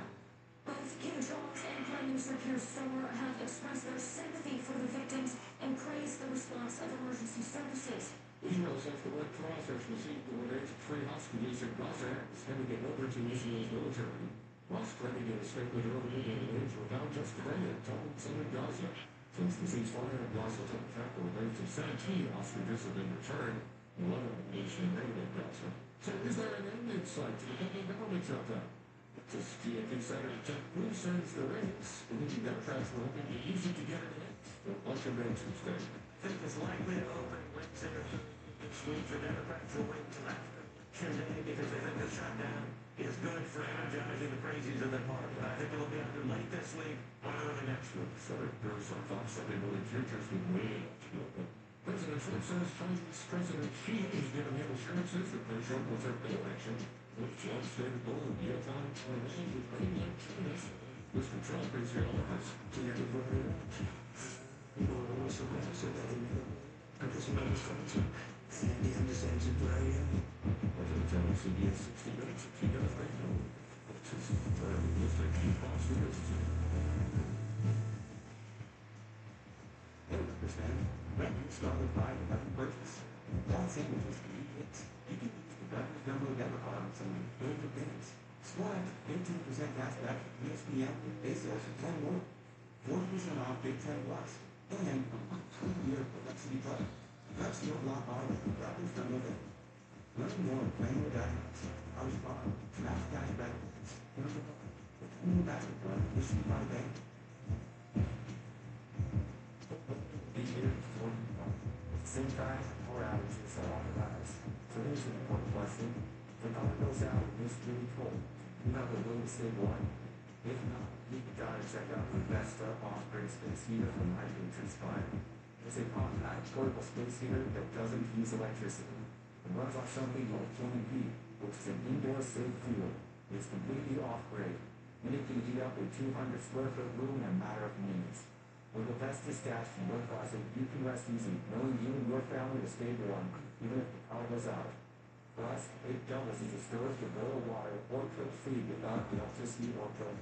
Both King Charles and Prime Minister Keir Starmer have expressed their sympathy for the victims and praised the response of emergency services. Israel says the Red Cross has received the orders of 3 hostages in Gaza sending it over to Israel's military. Whilst claiming in a statement earlier that the were found just today at Tom southern Gaza. Since the ceasefire in Gaza took effect, the rates of 17 ostriches have been returned, 11 of them in negative pressure. So is there an end in sight to the federal government shutdown? Just GOP Senator Ted Cruz sends the race, and the Democrats were hoping to use it to get an end to election day Tuesday. I think it's likely to open Wednesday. This week, the Democrats will wait until after today because they think the shutdown is good for energizing the crazies of the party. I think it'll be under late this week or early next week. So there are some thoughts that they believe futures will wait to open. President Trump says Chinese President Xi is given him assurances that their short will take the election, which Trump stated goal of Vietnam to remain with mainland China. Mr. Trump is your office to get it right. People are always so massive that they know. I just remember something. And the understands it very President Trump CBS 60 Minutes, he does right now. It's his listing key policy. Hey, understand? Revenue started by the purchase. All sandwiches can be hits. You can use the Revenue Gumbo debit card on some favorite things. Squad, 15% cash back at ESPN, base sales for 10 more. 40% off Big 10 Plus. And a 2-year Complexity Plus. That's your block bar with the Revenue Gumbo debit. Learn more at Plano.net. Our spot, Smash Cash Back. New Battle Card issued by bank. Same time, 4 outages are authorized. So here's an important question. When power goes out and it's really cold, you have a way to stay warm? If not, you gotta check out the Vesta off-grid space heater from Hydrogen Spire. It's a compact, portable space heater that doesn't use electricity. It runs on something called floating heat, which is an indoor safe fuel. It's completely off-grid, and it can heat up a 200 square foot room in a matter of minutes. With a Vesta stash in your closet, you can rest easy, knowing you and your family will stay warm, even if the power goes out. Plus, it doubles as a storage to boil water or cook food without electricity or propane.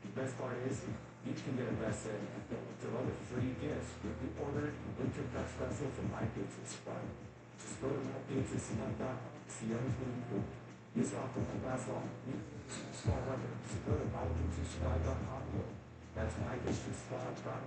The best part is, you can get a Vesta to other free gifts if you order Winter Cup Special from My Pizza Supply. Just go to mypizzaselect.com to see everything cool. This offer will last long. Small weather, so go to mypizzasupply.com. That's mypizzasupply.com.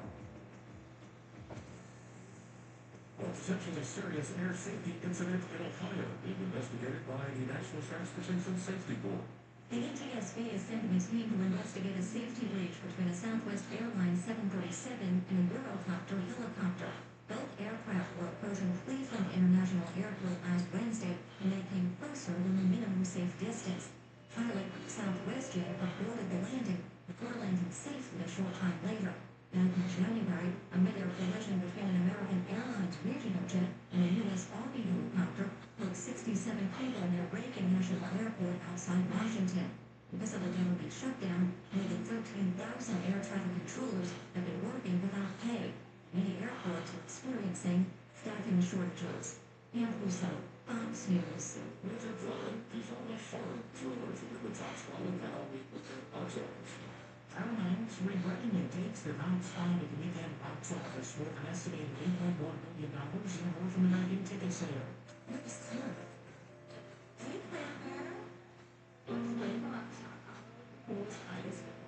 A potentially serious air safety incident in Ohio being investigated by the National Transportation Safety Board. The NTSB is sending a team to investigate a safety breach between a Southwest Airlines 737 and a Eurocopter helicopter. Both aircraft were approaching Cleveland International Airport last Wednesday when they came closer than the minimum safe distance. Pilot Southwest aborted the landing before landing safely a short time later. Back in January, a mid-air collision between an American Airlines regional jet and a U.S. Army helicopter took 67 people near Reagan National Airport outside Washington. Because of the government shutdown, more than 13,000 air traffic controllers have been working without pay. Many airports are experiencing staffing shortages. And Russo, Fox News. Major flood is on the farm to allergic to the top swallow now with their objects. Paramount's regretting it takes the bounce on at the weekend box office worth an estimated $8.1 million in North American ticket sale.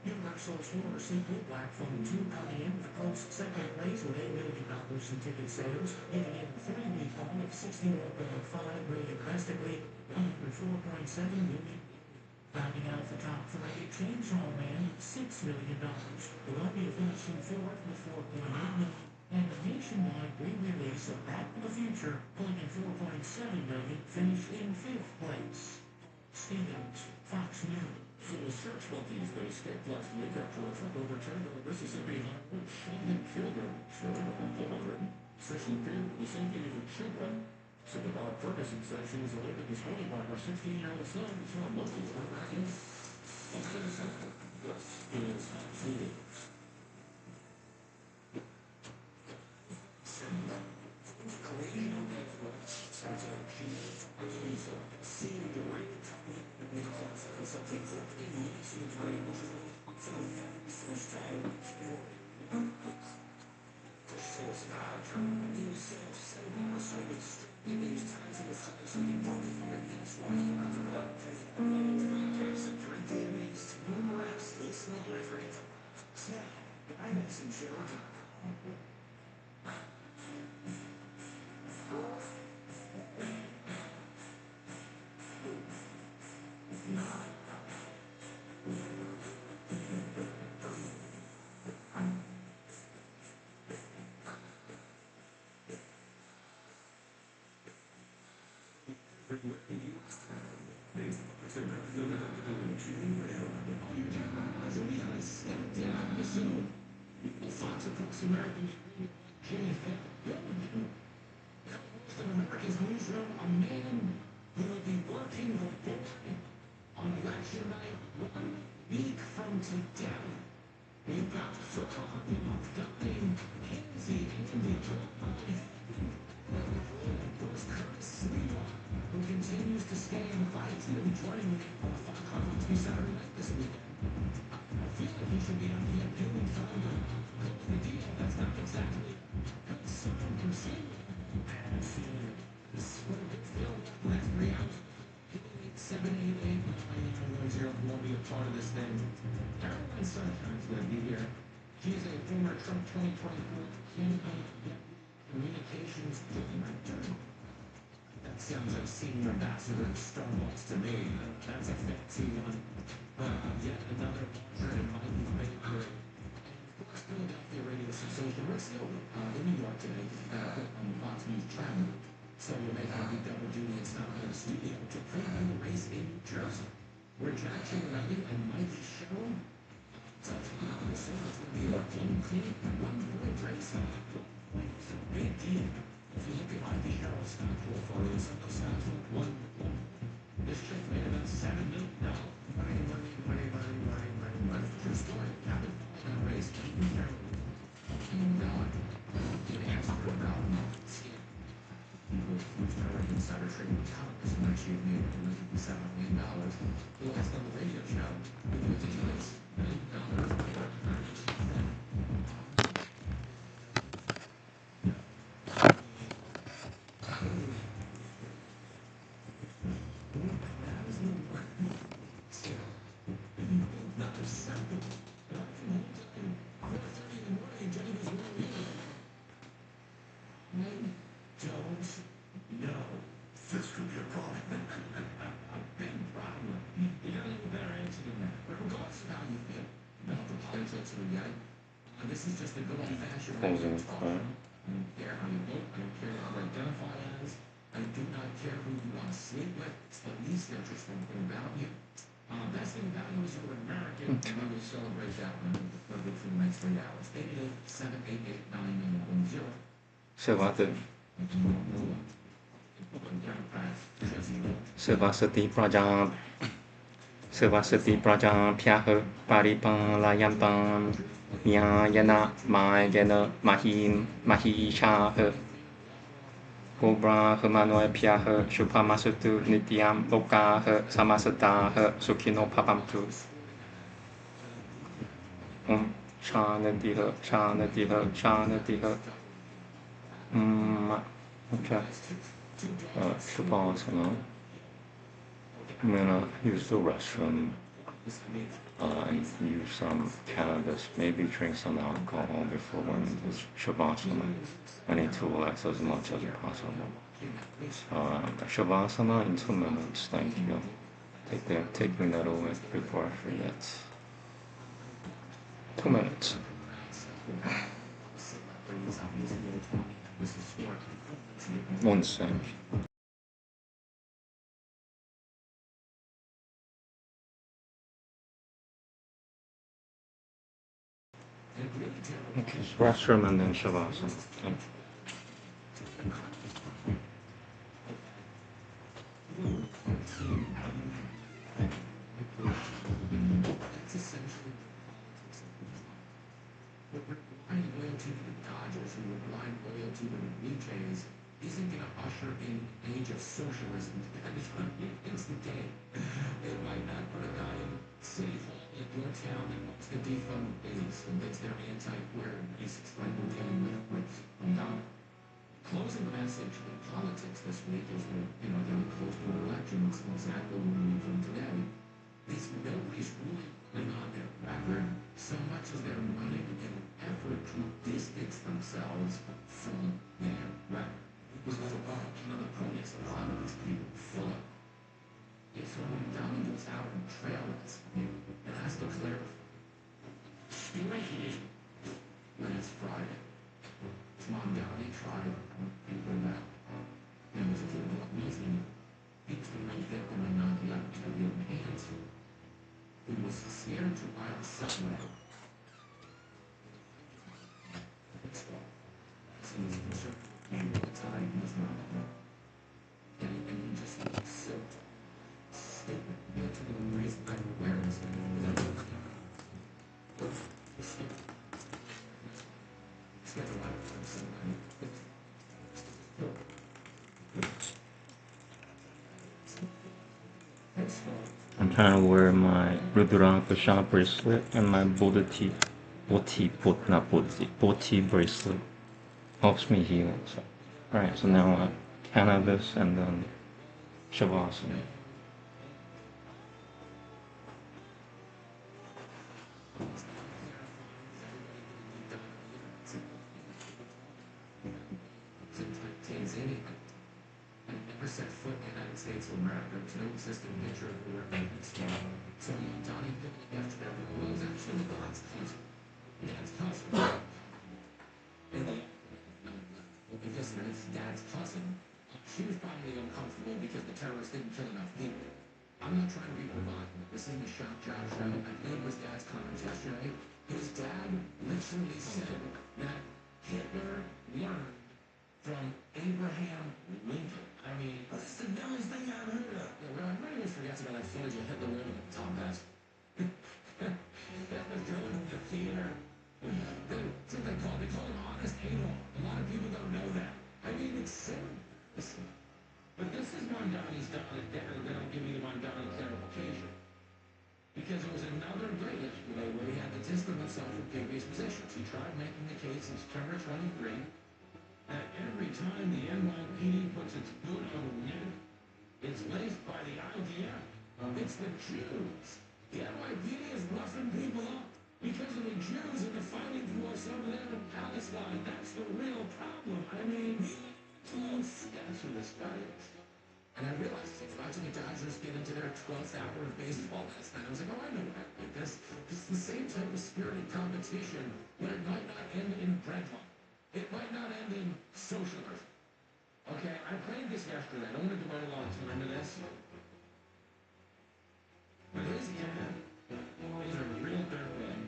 Universal's horror sequel, Black Phone 2, coming in with a close second place with $8 million in ticket sales, giving it a 3-week haul of $61.5 million domestically, $104.7 million. Rounding out the top 3, Chainsaw Man, $6 million. Columbia finishing 4th with $4.8 million. And the nationwide re-release of Back to the Future, pulling in $4.7 million, finished in 5th place. Stevens, Fox News. So the search monkeys that escaped last week after a truck overturned on the Mississippi highway shot and killed them, showing up on children. Session feared for the safety of the children. Senator Bob Ferguson says she was alerted this morning by her 16-year-old son who saw monkeys attacking. This is Fox News. Snap. Fox across American Jimmy most of America's newsroom, a man who will be working the book on election night 1 week from today. We've got photography of dying Kinsey Andy Bruce Curtis Sliwa, who continues to stay in the fight. He's going to be joining me on Fox to be Saturday night this weekend. I feel like he should be on the doing something. The deal, that's not exactly good sign per se. And this would have been filmed last 3 hours. 788-910 won't be a part of this thing. Caroline Sunshine's going to be here. She's a former Trump 2024 campaign communications director. That sounds like senior ambassador of Starbucks to me. That's a fancy one. Yet another larger and mighty baker. Of course, Philadelphia radio sensation Rick Silver in New York today on Fox News Travel. So you may have to be double duty and stop in the studio to preview the race in New Jersey, where Jack Chiarelli and Mikey Sherrill touch on the same. It's going to be a clean, one-point race. It's a big deal. If you look at Mikey Sherrill's stock portfolios, those stocks look 1-1. This chick made about $7 million. Money. True story. Happened in a race. Keaton Sherrill came down. He asked for about insider trading with Congress and actually made $107 million. The last on the radio show, with the US, this could be a problem. A big problem. You got any better answer than that? But regardless of how you feel about the politics of the game, this is just a good old-fashioned radio talk. I don't care how you vote. I don't care how you identify as. I do not care who you want to sleep with. It's the least interesting thing about you. Best thing about you is you're American, and we will celebrate that one for the next 3 hours. 888-788-9910. Shavata. Savasati Praja Pyaha Paripam Layampam Nyayana Mayana Mahi Shah Obra Hermanoe Pyaha Shupamasutu Nityam Loka Samasata Sukino Papamtu Shanatiha Okay. Shavasana. I'm gonna use the restroom and use some cannabis, maybe drink some alcohol before going into Shavasana. I need to relax as much as possible. Shavasana in 2 minutes, thank you. Take me that away before I forget. 2 minutes. One sec. Okay, restroom and then Shavasana. Thank you. That's essentially what we're blind loyalty to the Dodgers and we're blind loyalty to the Blue Jays isn't going to usher in an age of socialism. It's the day. It might not put a guy in City Hall in your town that wants to defund police and thinks they're anti-queer and basics like we're dealing with Madonna. Closing message in politics this week is that, they're close to an election. It's exactly what we need from today. Is nobody's really on their record so much as they're running in an effort to distance themselves from their record. It was like the ponies a lot of these people full of. So when Donnie goes out and trails, it has to clarify. When it's Friday. Come on, Donnie, try it. People now. It was a little meeting. He somewhere. And just so stupid. You know, to the reason I wear this. Spent a lot of time somewhere. I'm trying to wear my Rudrakasha shop bracelet and my Boti bracelet. Helps me heal. So. Alright, so now cannabis and then Shavasana. Set foot in the United States of America, there's no existing picture of where maintenance came. So Donnie, after that, was actually the last cousin. Dad's cousin. And because it's dad's cousin, she was probably uncomfortable because the terrorists didn't kill enough people. I'm not trying to be provocative. This isn't a shock job show. I believe it was dad's comments yesterday. His dad literally said that Hitler learned from Abraham Lincoln. I mean, that's the dumbest thing I've heard of. Yeah, well, everybody always forgets about that footage of Hitler wearing a top hat. That was going to the theater. That's what they call him Honest Adolf. A lot of people don't know that. I mean, it's silly. But this is Mondani's down. They don't give me the Mondani clarification. Because it was another day yesterday where he had to distance himself from previous positions. He tried making the case in September 23. That every time the NYPD puts its foot on the neck, it's laced by the idea it's the Jews. The NYPD is roughing people up because of the Jews and the fighting force over there in Palestine. That's the real problem. I mean, that's who this guy is. And I realized if watching the Dodgers get into their 12th hour of baseball last night, I was like, oh, I know what I this. This is the same type of spirited competition when it might not end in breadline. It might not end in socialism. Okay, I played this yesterday. I don't want to devote a lot of time to this. But his dad is a real dirtbag.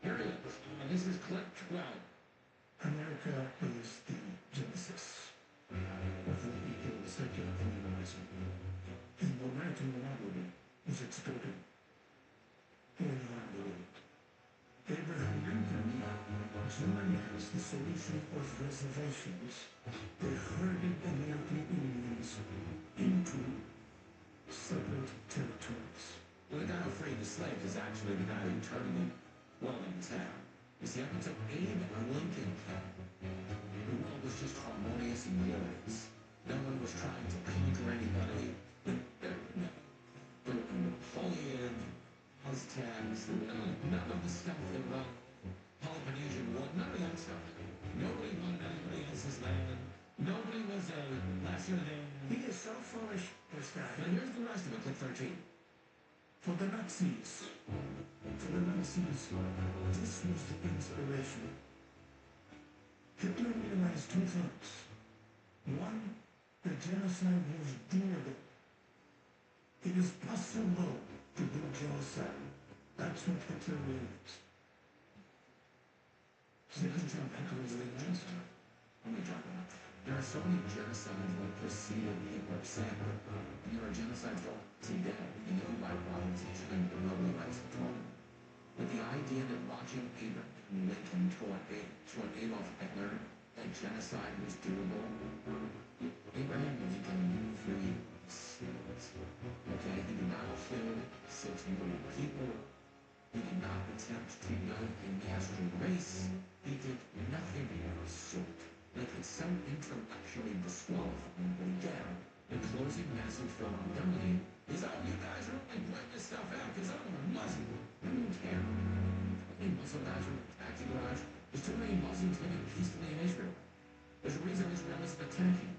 Here he is. And this is clip 12. America is the genesis of what we call secular communalism. And the American monopoly was exported all around the world. Abraham Lincoln joined as the solution of reservations. They herded American Indians into separate territories. Well, the guy who freed the slaves is actually the guy who turned them well in town. You see, up until Abe Lincoln came, the world was just harmonious and glorious. No one was trying to conquer anybody. Napoleon, Aztecs, none of the stuff about Polynesian War, none of that stuff. Nobody wanted anybody else's land. Nobody was a lesser than. He is so foolish, this guy. But here's the rest of it, clip 13. For the Nazis, this was the inspiration. Hitler realized two things. One, the genocide was doable. It is possible to do genocide. That's what Hitler realized. So let's jump back to the genocide. What are we talking about? There are so many genocides that preceded Hitler. Sample. There are genocides today in the Dubai province of China that nobody likes to talk about. But the idea that watching Abraham Lincoln taught Adolf Hitler that genocide was doable. Abraham Lincoln freed slaves. Okay, he did not kill 6 million people. He did not attempt to unite a master race. He did nothing of the sort. They could so intellectually disqualify him, but again, the closing message from Montgomery is, oh, you guys are only putting this stuff out because I'm a Muslim. I don't care. How many Muslim guys are in the taxi garage? There's too many Muslims living peacefully in Israel. There's a reason Israel isn't attacking.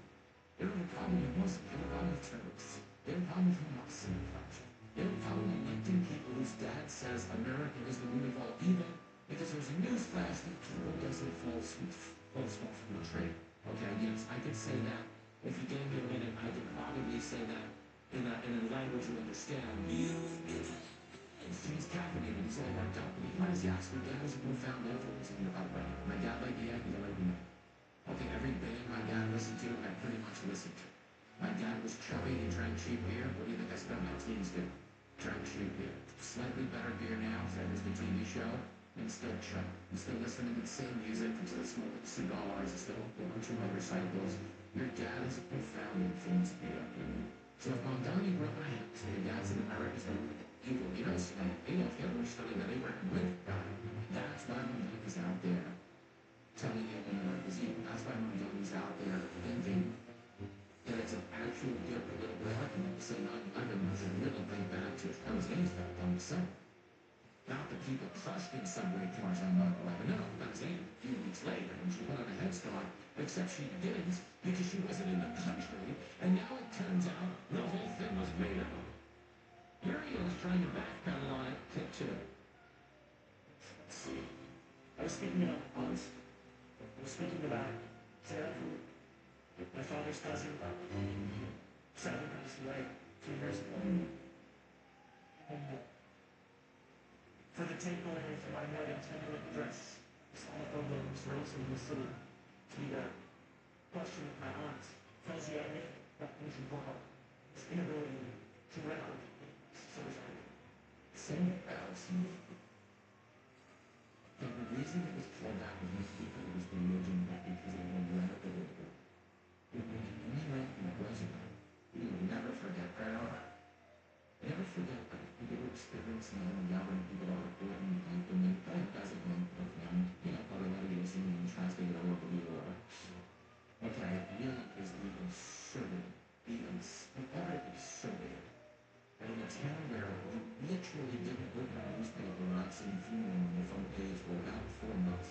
They don't have a problem with Muslims. They have a problem with terrorists. They have a problem with Hamas and the project. They have a problem electing people whose dad says America is the root of all evil because there's a newsflash that people doesn't fall from the tree. Okay, yes, I could say that. If you gave me a minute, I could probably say that in a language you understand. She's caffeinated, he's all worked up. Minus yes, her dad is a profound influence in your upbringing. My dad liked the Yankees, I like the Yankees. Okay, every band my dad listened to, I pretty much listened to. My dad was chubby and drank cheap beer. What do you think I spent my teens doing? Drank cheap beer. Slightly better beer now, because I missed the TV show. And still chub. I'm still listening to the same music, I'm still smoking cigars, I'm still going through motorcycles. Your dad is a profound influence in your upbringing. So if Mondani brought my house, your dad's an American evil, you know, Adolf Hitler studied that Abraham Lincoln guy. That's why Mondani's out there telling you it was evil. That's why Mondani's out there thinking that it's an actual good political argument to say 9/11 was a little thing back to it was anything on the sun. Not that people crushed in subway cars on 9/11. No, that was Anne a few weeks later, and she put on a headstone, except she didn't because she wasn't in the country, and now it turns out the whole thing was made up. Here he is trying to backpedal on it, take two. Let's see. I was speaking about aunts. I was speaking about Sarah, who my father's cousin, sadly passed away 2 years ago. And for the takeover for my more than 10-minute address, Islamophobia was raised in the city to be the question of my aunt, Fauziani, Recognition Board, his inability to record suicide. Same Allison. And the reason it was pulled out of these people was religion, not because they were radical. When he ran for president, you will never forget that. Never forget that people were experiencing and yelling people out of court and people and that doesn't mean probably let you listen and translate it over to the okay, really is the absurdity, the utter absurdity. And in a town where you literally didn't open a newspaper without seeing funeral on the front page for about 4 months.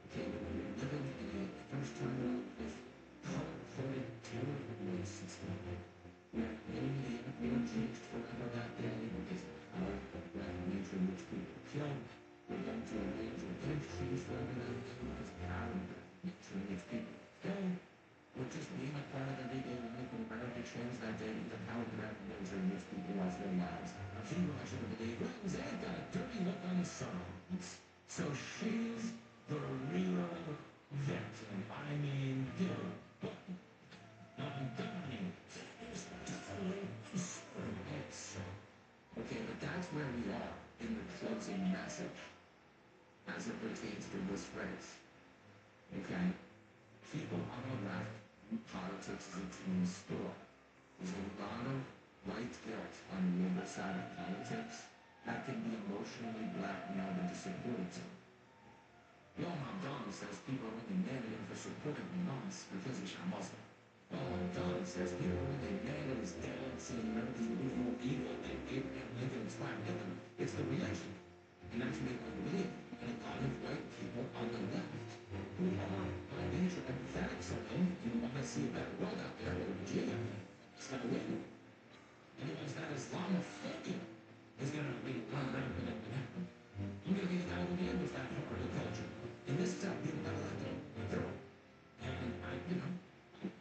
Okay, when you're living in a first-time with color-coded terror voice system, where maybe they were changed forever that day because that nature which people killed, we're going to arrange redemptions forever that day because power and nature which people killed, would just being a part of everyday life in America changed that day because how the nature which people lost their lives. She watched it believe, well, Zed got a dirty look on his songs. So she's the real victim. I mean, dude, but I'm dying. Okay, but that's where we are in the closing message as it pertains to this race. Okay? People on the left, politics is a team sport. There's a lot of white guilt on the other side of politics that can be emotionally blackmailed into supporting them. Bill Mondani says people are only mad at him for supporting us because he's a Muslim. Don says people really mad at his dad saying everything was more evil than Abraham Lincoln inspired Hitler. It's the religion. And that's made me believe in a lot of white people on the left who are by nature empathetic to him and want to see a better world out there with Virginia. It's not winning. Anyone's not Islamophobia is going to be run around and happen. I'm going to be the guy who handles that part of the culture. And this is how people got elected through. And I,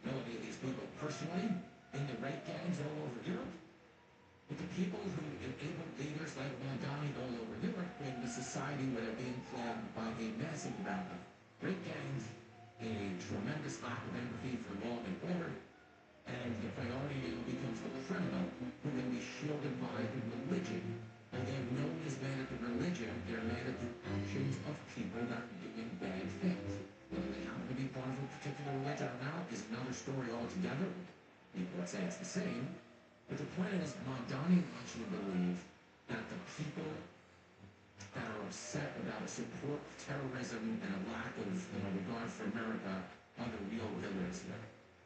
know any of these people personally in the rape gangs all over Europe. But the people who enable leaders like Mondani all over Europe in the society where they're being plagued by a massive amount of rape gangs, a tremendous lack of empathy for law and order, and the priority now becomes the criminal who can be shielded by the religion. And they're known as mad at the religion, they're mad at the actions of people that are doing bad things. Whether they happen to be part of a particular religion or not is another story altogether. People would say it's the same. But the point is, Mondani wants you to believe that the people that are upset about a support of terrorism and a lack of regard for America are the real villains here.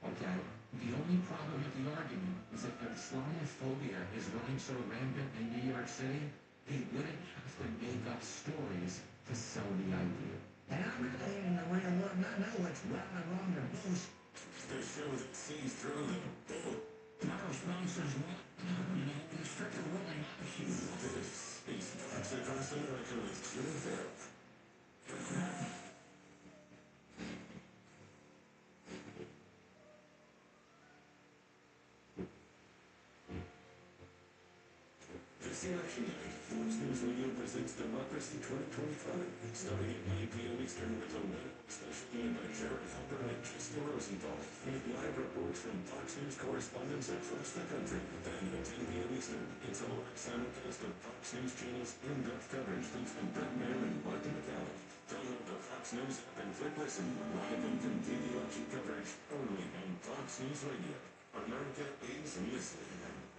Okay? The only problem with the argument is that if Islamophobia is running so rampant in New York City, he wouldn't have to make up stories to sell the idea. And I'm really in the way of what not know what's right or wrong or bullshit. This shows it sees through them. My response is what? Instructor willing. This is Toxic Across America with Jimmy Farrell. This Fox News Radio presents Democracy 2025, starting at 9 p.m. Eastern with a special by Jared Halper and Tristan Rosenthal. Live reports from Fox News correspondents across the country. Then at 10 p.m. Eastern, it's a live simulcast of Fox News Channel's in-depth coverage thanks to Brett Mayer and Martin McCallum. Download the Fox News app and click listen. Live and continued election coverage only on Fox News Radio. America is listening.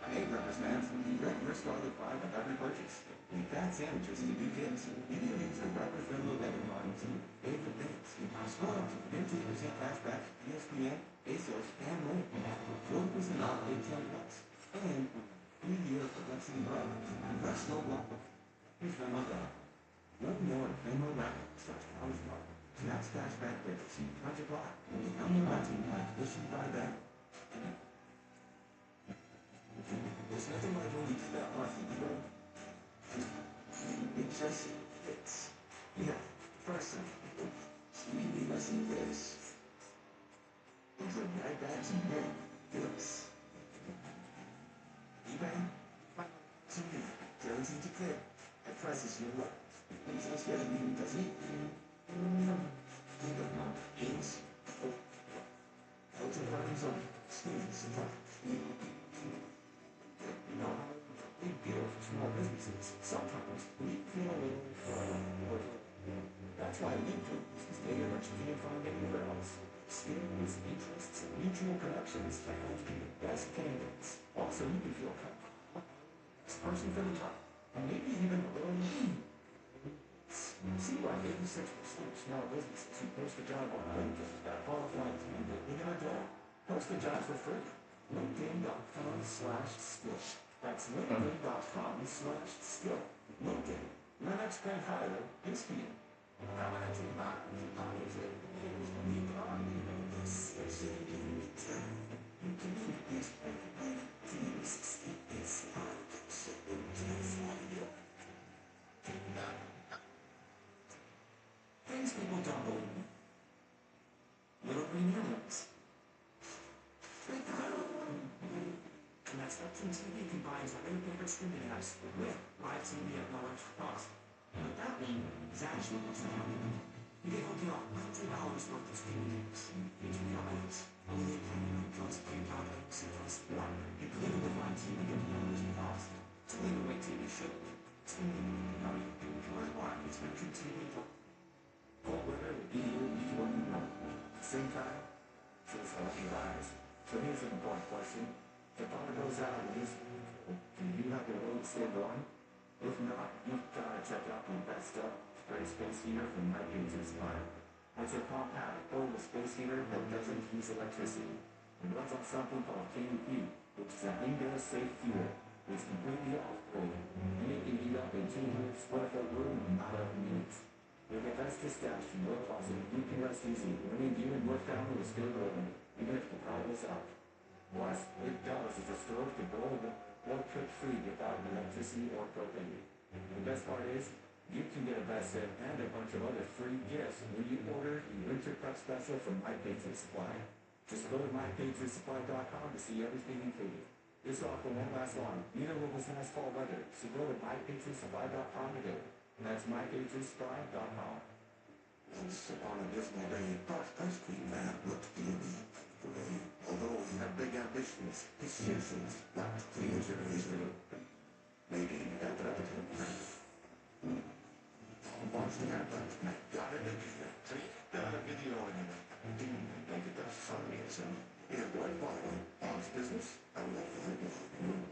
Hey, breakfast man, breakfast garlic fry with every purchase. Eat fat sandwiches to do kids. You can use your breakfast friendly living on to favorite things. Score up to 15% cash back, ESPN, ASOS, and more. 40% off Big 10 Plus. And 3 years of Lexi Bread. Fresh no block. Here's Venmo Grab. Learn more at Venmo Grab. Such college bar. Snacks cash back breakfast. Project Rock. I'm your matching like wishing by that. There's nothing like when you do that coffee, you know? It just fits. Yeah, person. Sweetie, listen to this. These are right bags and men. This. eBay? To me, guaranteed to clear. At prices you love. Things else get a meaning, doesn't it? Heels. Ultra Farming Zone. Sneeze supply. Big deal for small businesses. Sometimes we feel a little that's why we do is tailored to can't find anywhere else. Skills, interests, and mutual connections that help be the best candidates. Also, you can feel comfortable. This person for the top, and maybe even a little see why 86% of small businesses who post a job on LinkedIn are qualified to be living in a job. Post a job for free. LinkedIn.com/skill. That's LinkedIn.com/skill. LinkedIn. Your next great hire is here. Things people don't believe. Little green humans. And that Spectrum TV combines our new favorite streaming apps with live TV at no extra cost. And what that means is actually what's happening. You get hooked on $100 worth of streaming apps, HBO Max, only premium plus K-pop, plus more, including the live TV at no extra cost. It's only the way TV should be. It's only how you do it. It's Spectrum TV. Cold weather will be here before you know it. Same time, feels like your eyes. So here's an important question. If all goes out of this, do you have the road still going? If not, you've got to check out the best stuff. Great space heater from My Pages Fire. It's a compact, portable space heater that doesn't use electricity. It runs on something called KUP, which is an indoor safe fuel. It's completely off-grid, and it can heat up a 200 square foot room in about 11 minutes. With a vest dispatched from your closet, you can rest easy, knowing you and your family will still living, even if the power is out. Plus, it does is a stove to boil or cook free without electricity or propane. The best part is, you can get a vest set and a bunch of other free gifts when you order the Winter Prep Special from My Patriot Supply. Just go to mypatriotsupply.com to see everything included. This offer won't last long, neither will this nice fall weather, so go to mypatriotsupply.com today. And that's mypatriotsupply.com. Once upon a dismal day, God's ice cream man looked gloomy. Although he had big ambitions, his citizens lacked clear vision. Maybe he had that watched the airplanes, got it in video anyway. Didn't make it that funny as him. He had white bottle, honest business, and left the room.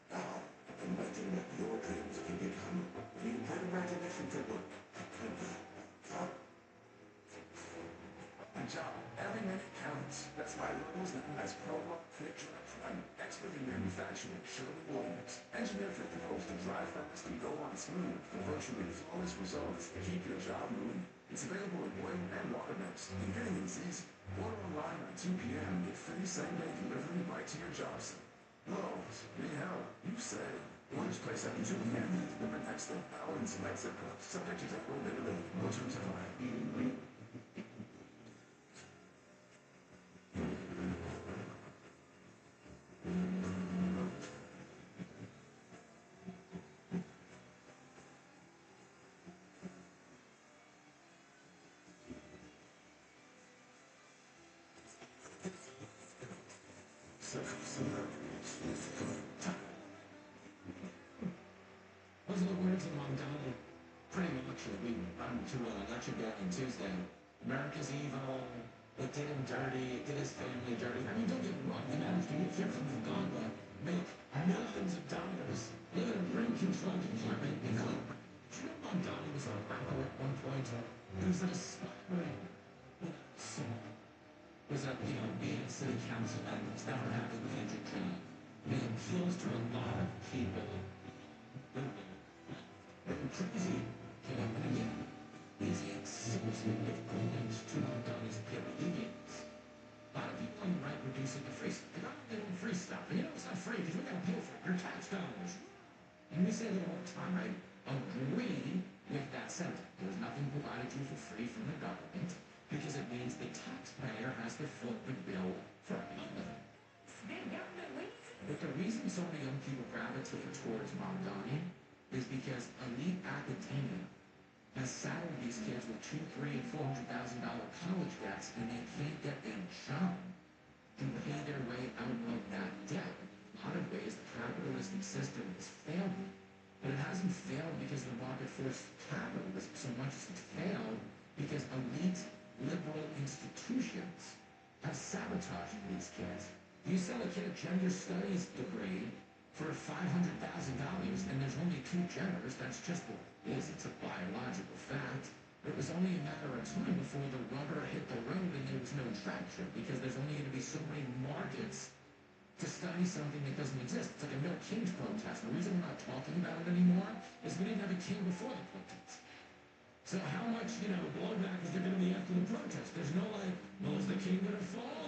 Now, imagine what your dreams can become. You had imagination to work. Good job. Every minute counts. That's why Lowe's known as Pro-Lock Picture Prime, expert in manufacturing Sherwin-Williams. Engineered for pros to drive fast and go on smooth for virtually flawless results. Keep your job moving. It's available in oil and water mix. And getting is easy. Order online by 2 p.m. and get free same-day delivery right to your job site. Lowe's, we help. You say. Orders placed after 2 p.m. Delivered next day. Power and select zip codes. Subject to availability. No terms apply. Those are the words of Mondani. Pretty much, I'm to let you go on Tuesday. America's evil. It did him dirty. It did his family dirty. I mean, don't get me wrong. They managed to get him from Uganda, make millions of dollars, live in a brain-controlled environment. You know Mondani was on Apple at one point. He was an aspiring was a, being a city councilman. It's never had a major job. He appeals to a lot of people. Crazy. And again, these significant links to Mondani's opinions. A lot of people on the right reduce it to free stuff. They don't free stuff. And it's not free because we got to pay for it. Your tax dollars. And we say that all the time, right? Agree with that sentiment. There's nothing provided you for free from the government because it means the taxpayer has to foot the bill for everything. But the reason so many young people gravitate towards Mondani is because elite academia has saddled these kids with $200,000, $300,000, and $400,000 college debts, and they can't get a job to pay their way out of that debt. In a lot of ways, the capitalistic system has failed, but it hasn't failed because the market forced capitalism so much as it's failed because elite liberal institutions have sabotaged these kids. You sell a kid a gender studies degree for $500,000 and there's only two genders, that's just what it is. It's a biological fact. It was only a matter of time before the rubber hit the road and there was no traction because there's only going to be so many markets to study something that doesn't exist. It's like a no kings protest. The reason we're not talking about it anymore is we didn't have a king before the protest. So how much, blowback is there going to be after the protest? There's no is the king going to fall?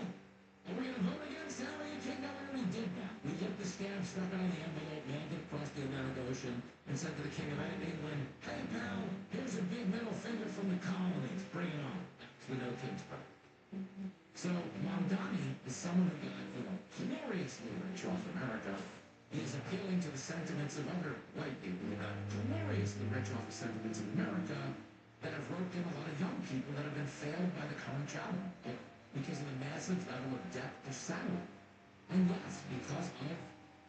Are we going to vote against having a king? No, we already did that. We get the stamp stuck on the envelope, mailed it across the Atlantic Ocean, and said to the King of England, hey, pal, here's a big middle finger from the colonies. Bring it on. That's the no king's vote. So Mondani is someone who got, gloriously rich off America. He is appealing to the sentiments of other white people who got gloriously rich off the sentiments of America that have roped in a lot of young people that have been failed by the current job market because of the massive level of debt they're saddling. And yes, because of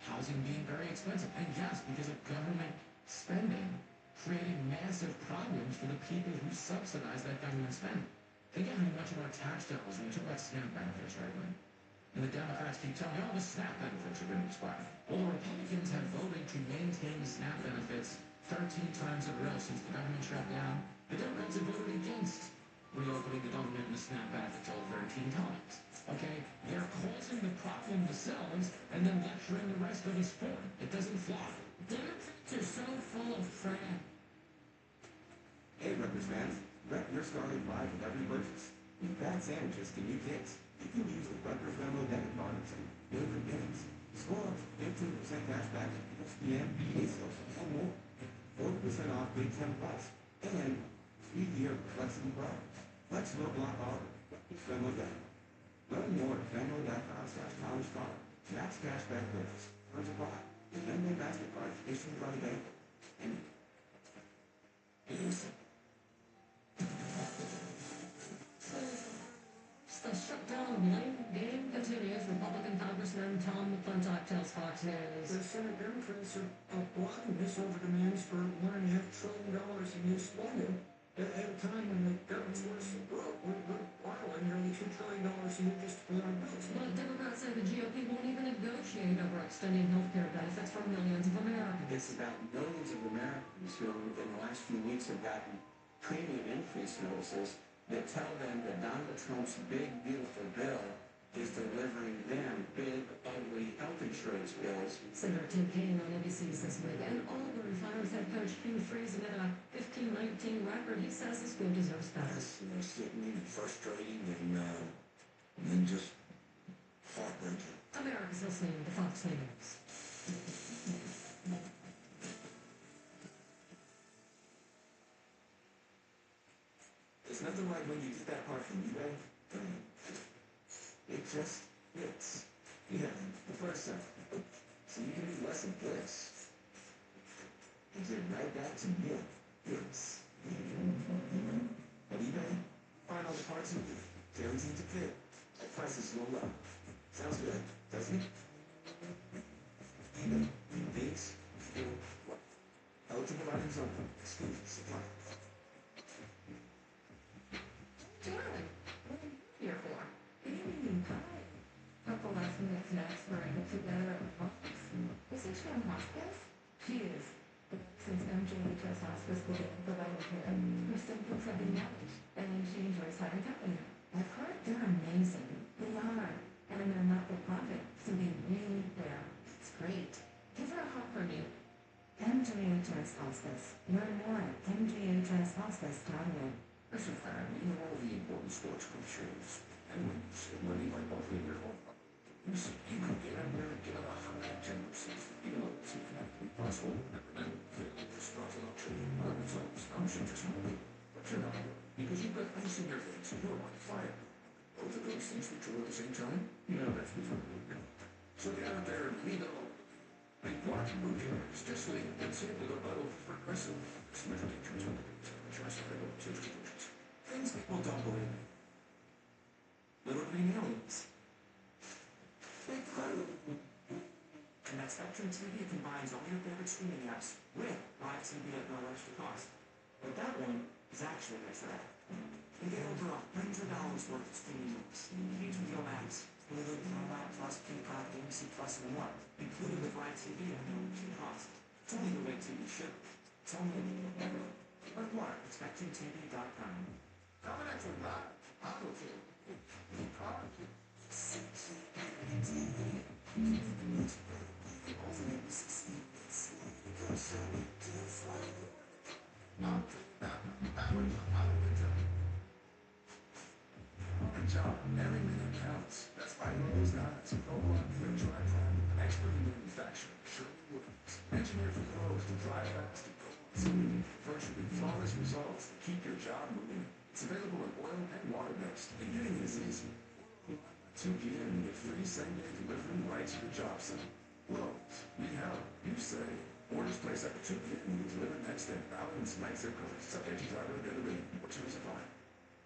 housing being very expensive. And yes, because of government spending creating massive problems for the people who subsidize that government spending. Think of how much of our tax dollars, when we talk about SNAP benefits, right? And the Democrats keep telling me, the SNAP benefits are going to expire. Well, the Republicans have voted to maintain the SNAP benefits 13 times in a row since the government shut down. The Democrats have voted against reopening the government and the SNAP benefits all 13 times. Okay? They're causing the problem themselves and then lecturing the rest of us for it. It doesn't fly. Democrats are so full of crap. Hey, Rutgers fans, rep your Scarlet 5 with every purchase. With bad sandwiches to new kids. You can use the Rutgers Venmo debit card and favorite games. Score up to 15% cash back at ESPN, ASOS, and more. 40% off Big Ten Plus. And 3-year flexible card. Flexible block offer. Rutgers Venmo debit. Learn more at venmo.com/collegecard. Max cashback rates. Terms apply. The Venmo MasterCard issued by the bank. And The shutdown late game continues. Republican Congressman Tom McClintock tells Fox News. The Senate Democrats are blocking this over demands for $1.5 trillion in new spending at a time when the government's worse than broke. We're borrowing nearly $2 trillion a year just to pay our bills. But Democrats say the GOP won't even negotiate over extending health care benefits for millions of Americans. It's about millions of Americans who, in the last few weeks, have gotten premium increase notices that tell them that Donald Trump's big, beautiful bill is delivering them big, ugly health insurance bills. Senator Tim Kaine on NBC's This Week. And Auburn fires head coach Hugh Freeze amid a 15-19 record. He says the school deserves better. It's sickening and frustrating and then just heartbreaking. America's listening to Fox News. it's nothing like when you get that part from eBay. It just hits. Yeah, the first time. So you can do less of this. And get right back to more this. But eBay, find all the parts you need. Guaranteed to fit. At prices low. Sounds good. doesn't it? Even these eligible items only, exclusive supply. Darling, what are you here for? Hi. Couple last minute snacks for a get together at Fox. Isn't she on hospice? She is. Since MJHS hospice began providing care, her symptoms have been managed, and she enjoys having company. I've heard they're amazing. They are. And they're not for profit, so they really care. It's great. Give her a hug for me. MJHS Hospice. Learn more at mjhshospice.org. As a fan, you know all the important sports cliches. And when you save money by buffering your home, you see, you can get out there and get a 110%. You know, it's economically possible. And remember, failure is not an option. It's an option just moving. But you're not. Because you've got ice in your veins and you're on fire. Both of those things be true at the same time? No, that's between you. So get out there and lead on. Like what? Who cares? Just leave and see if we go battle for progressive. It's much dangerous when the choice of federal institutions. Things people don't believe in. Little green aliens. Big clue. And that Spectrum TV combines all your favorite streaming apps with live TV at no extra cost. But that one is actually extra. You get over $100 worth of streaming apps, HBO Max, Hulu, Paramount Plus, Peacock, ABC Plus, and more, included with live TV at no extra cost. It's only the way TV should. It's only ever. Learn more at SpectrumTV.com. Coming at you live. Auto Tune. Good job. Every minute counts. That's why those guys go on for a dry plan. Expert in manufacturing, Sherman Williams. Engineered for clothes to dry fast and go on smoothly. Virtually flawless results to keep your job moving. It's available in oil and water based. And getting this easy. 2 p.m. you get free same-day delivery right to your job site. Lowe's, we help. You say. Orders placed after 2 p.m. will be delivered next day. Balance, night circle, subject to driver availability. Or choose a fine.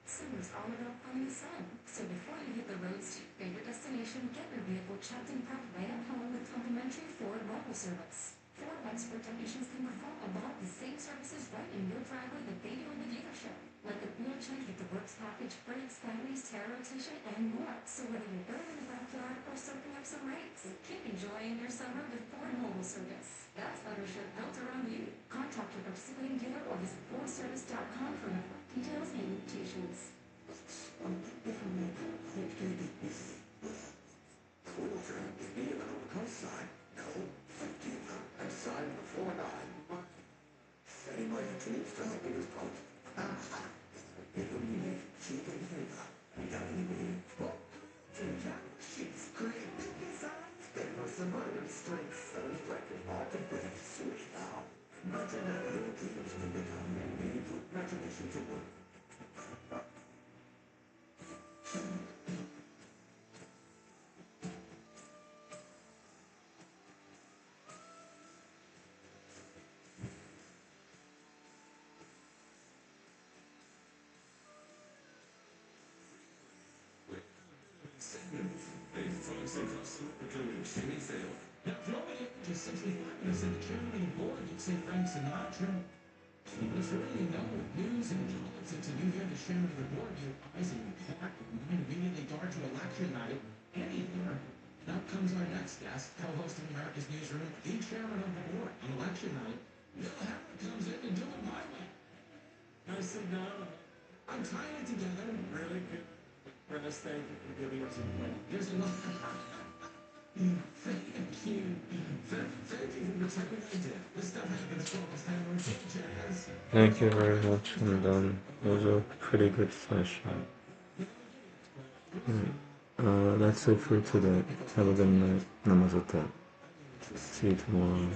Summer's all about finding the sun. So before you hit the roads to your favorite destination, get your vehicle checked and prepped right at home with complimentary Ford mobile service. Ford expert technicians can perform a lot of the same services right in your driveway that they do in the dealership. Like a wheel change with the works package, brakes, batteries, tire rotation, and more. So whether you're burning in the backyard or soaking up some rakes, keep enjoying your summer with Ford mobile service. That's ownership built around you. Contact your participating dealer or visit FordService.com for more details and invitations. Now, throwing it to 65 minutes at the chairman of the board, you'd say Frank Sinatra. But for all you know, news and politics, and you hear the chairman of the board, your eyes and your heart and mind immediately dart to election night anywhere. Now comes our next guest, co-host of America's Newsroom, the chairman of the board on election night. Bill Howard comes in to do it my way. I said, no, I'm tying it together. Really good. Ernest, thank you for giving us a win. There's a lot. Thank you. Thank you for the type of idea. This stuff happens all the time on jazz. Thank you very much, and it was a pretty good session. That's it for today. Have a good night. Namaste. See you tomorrow.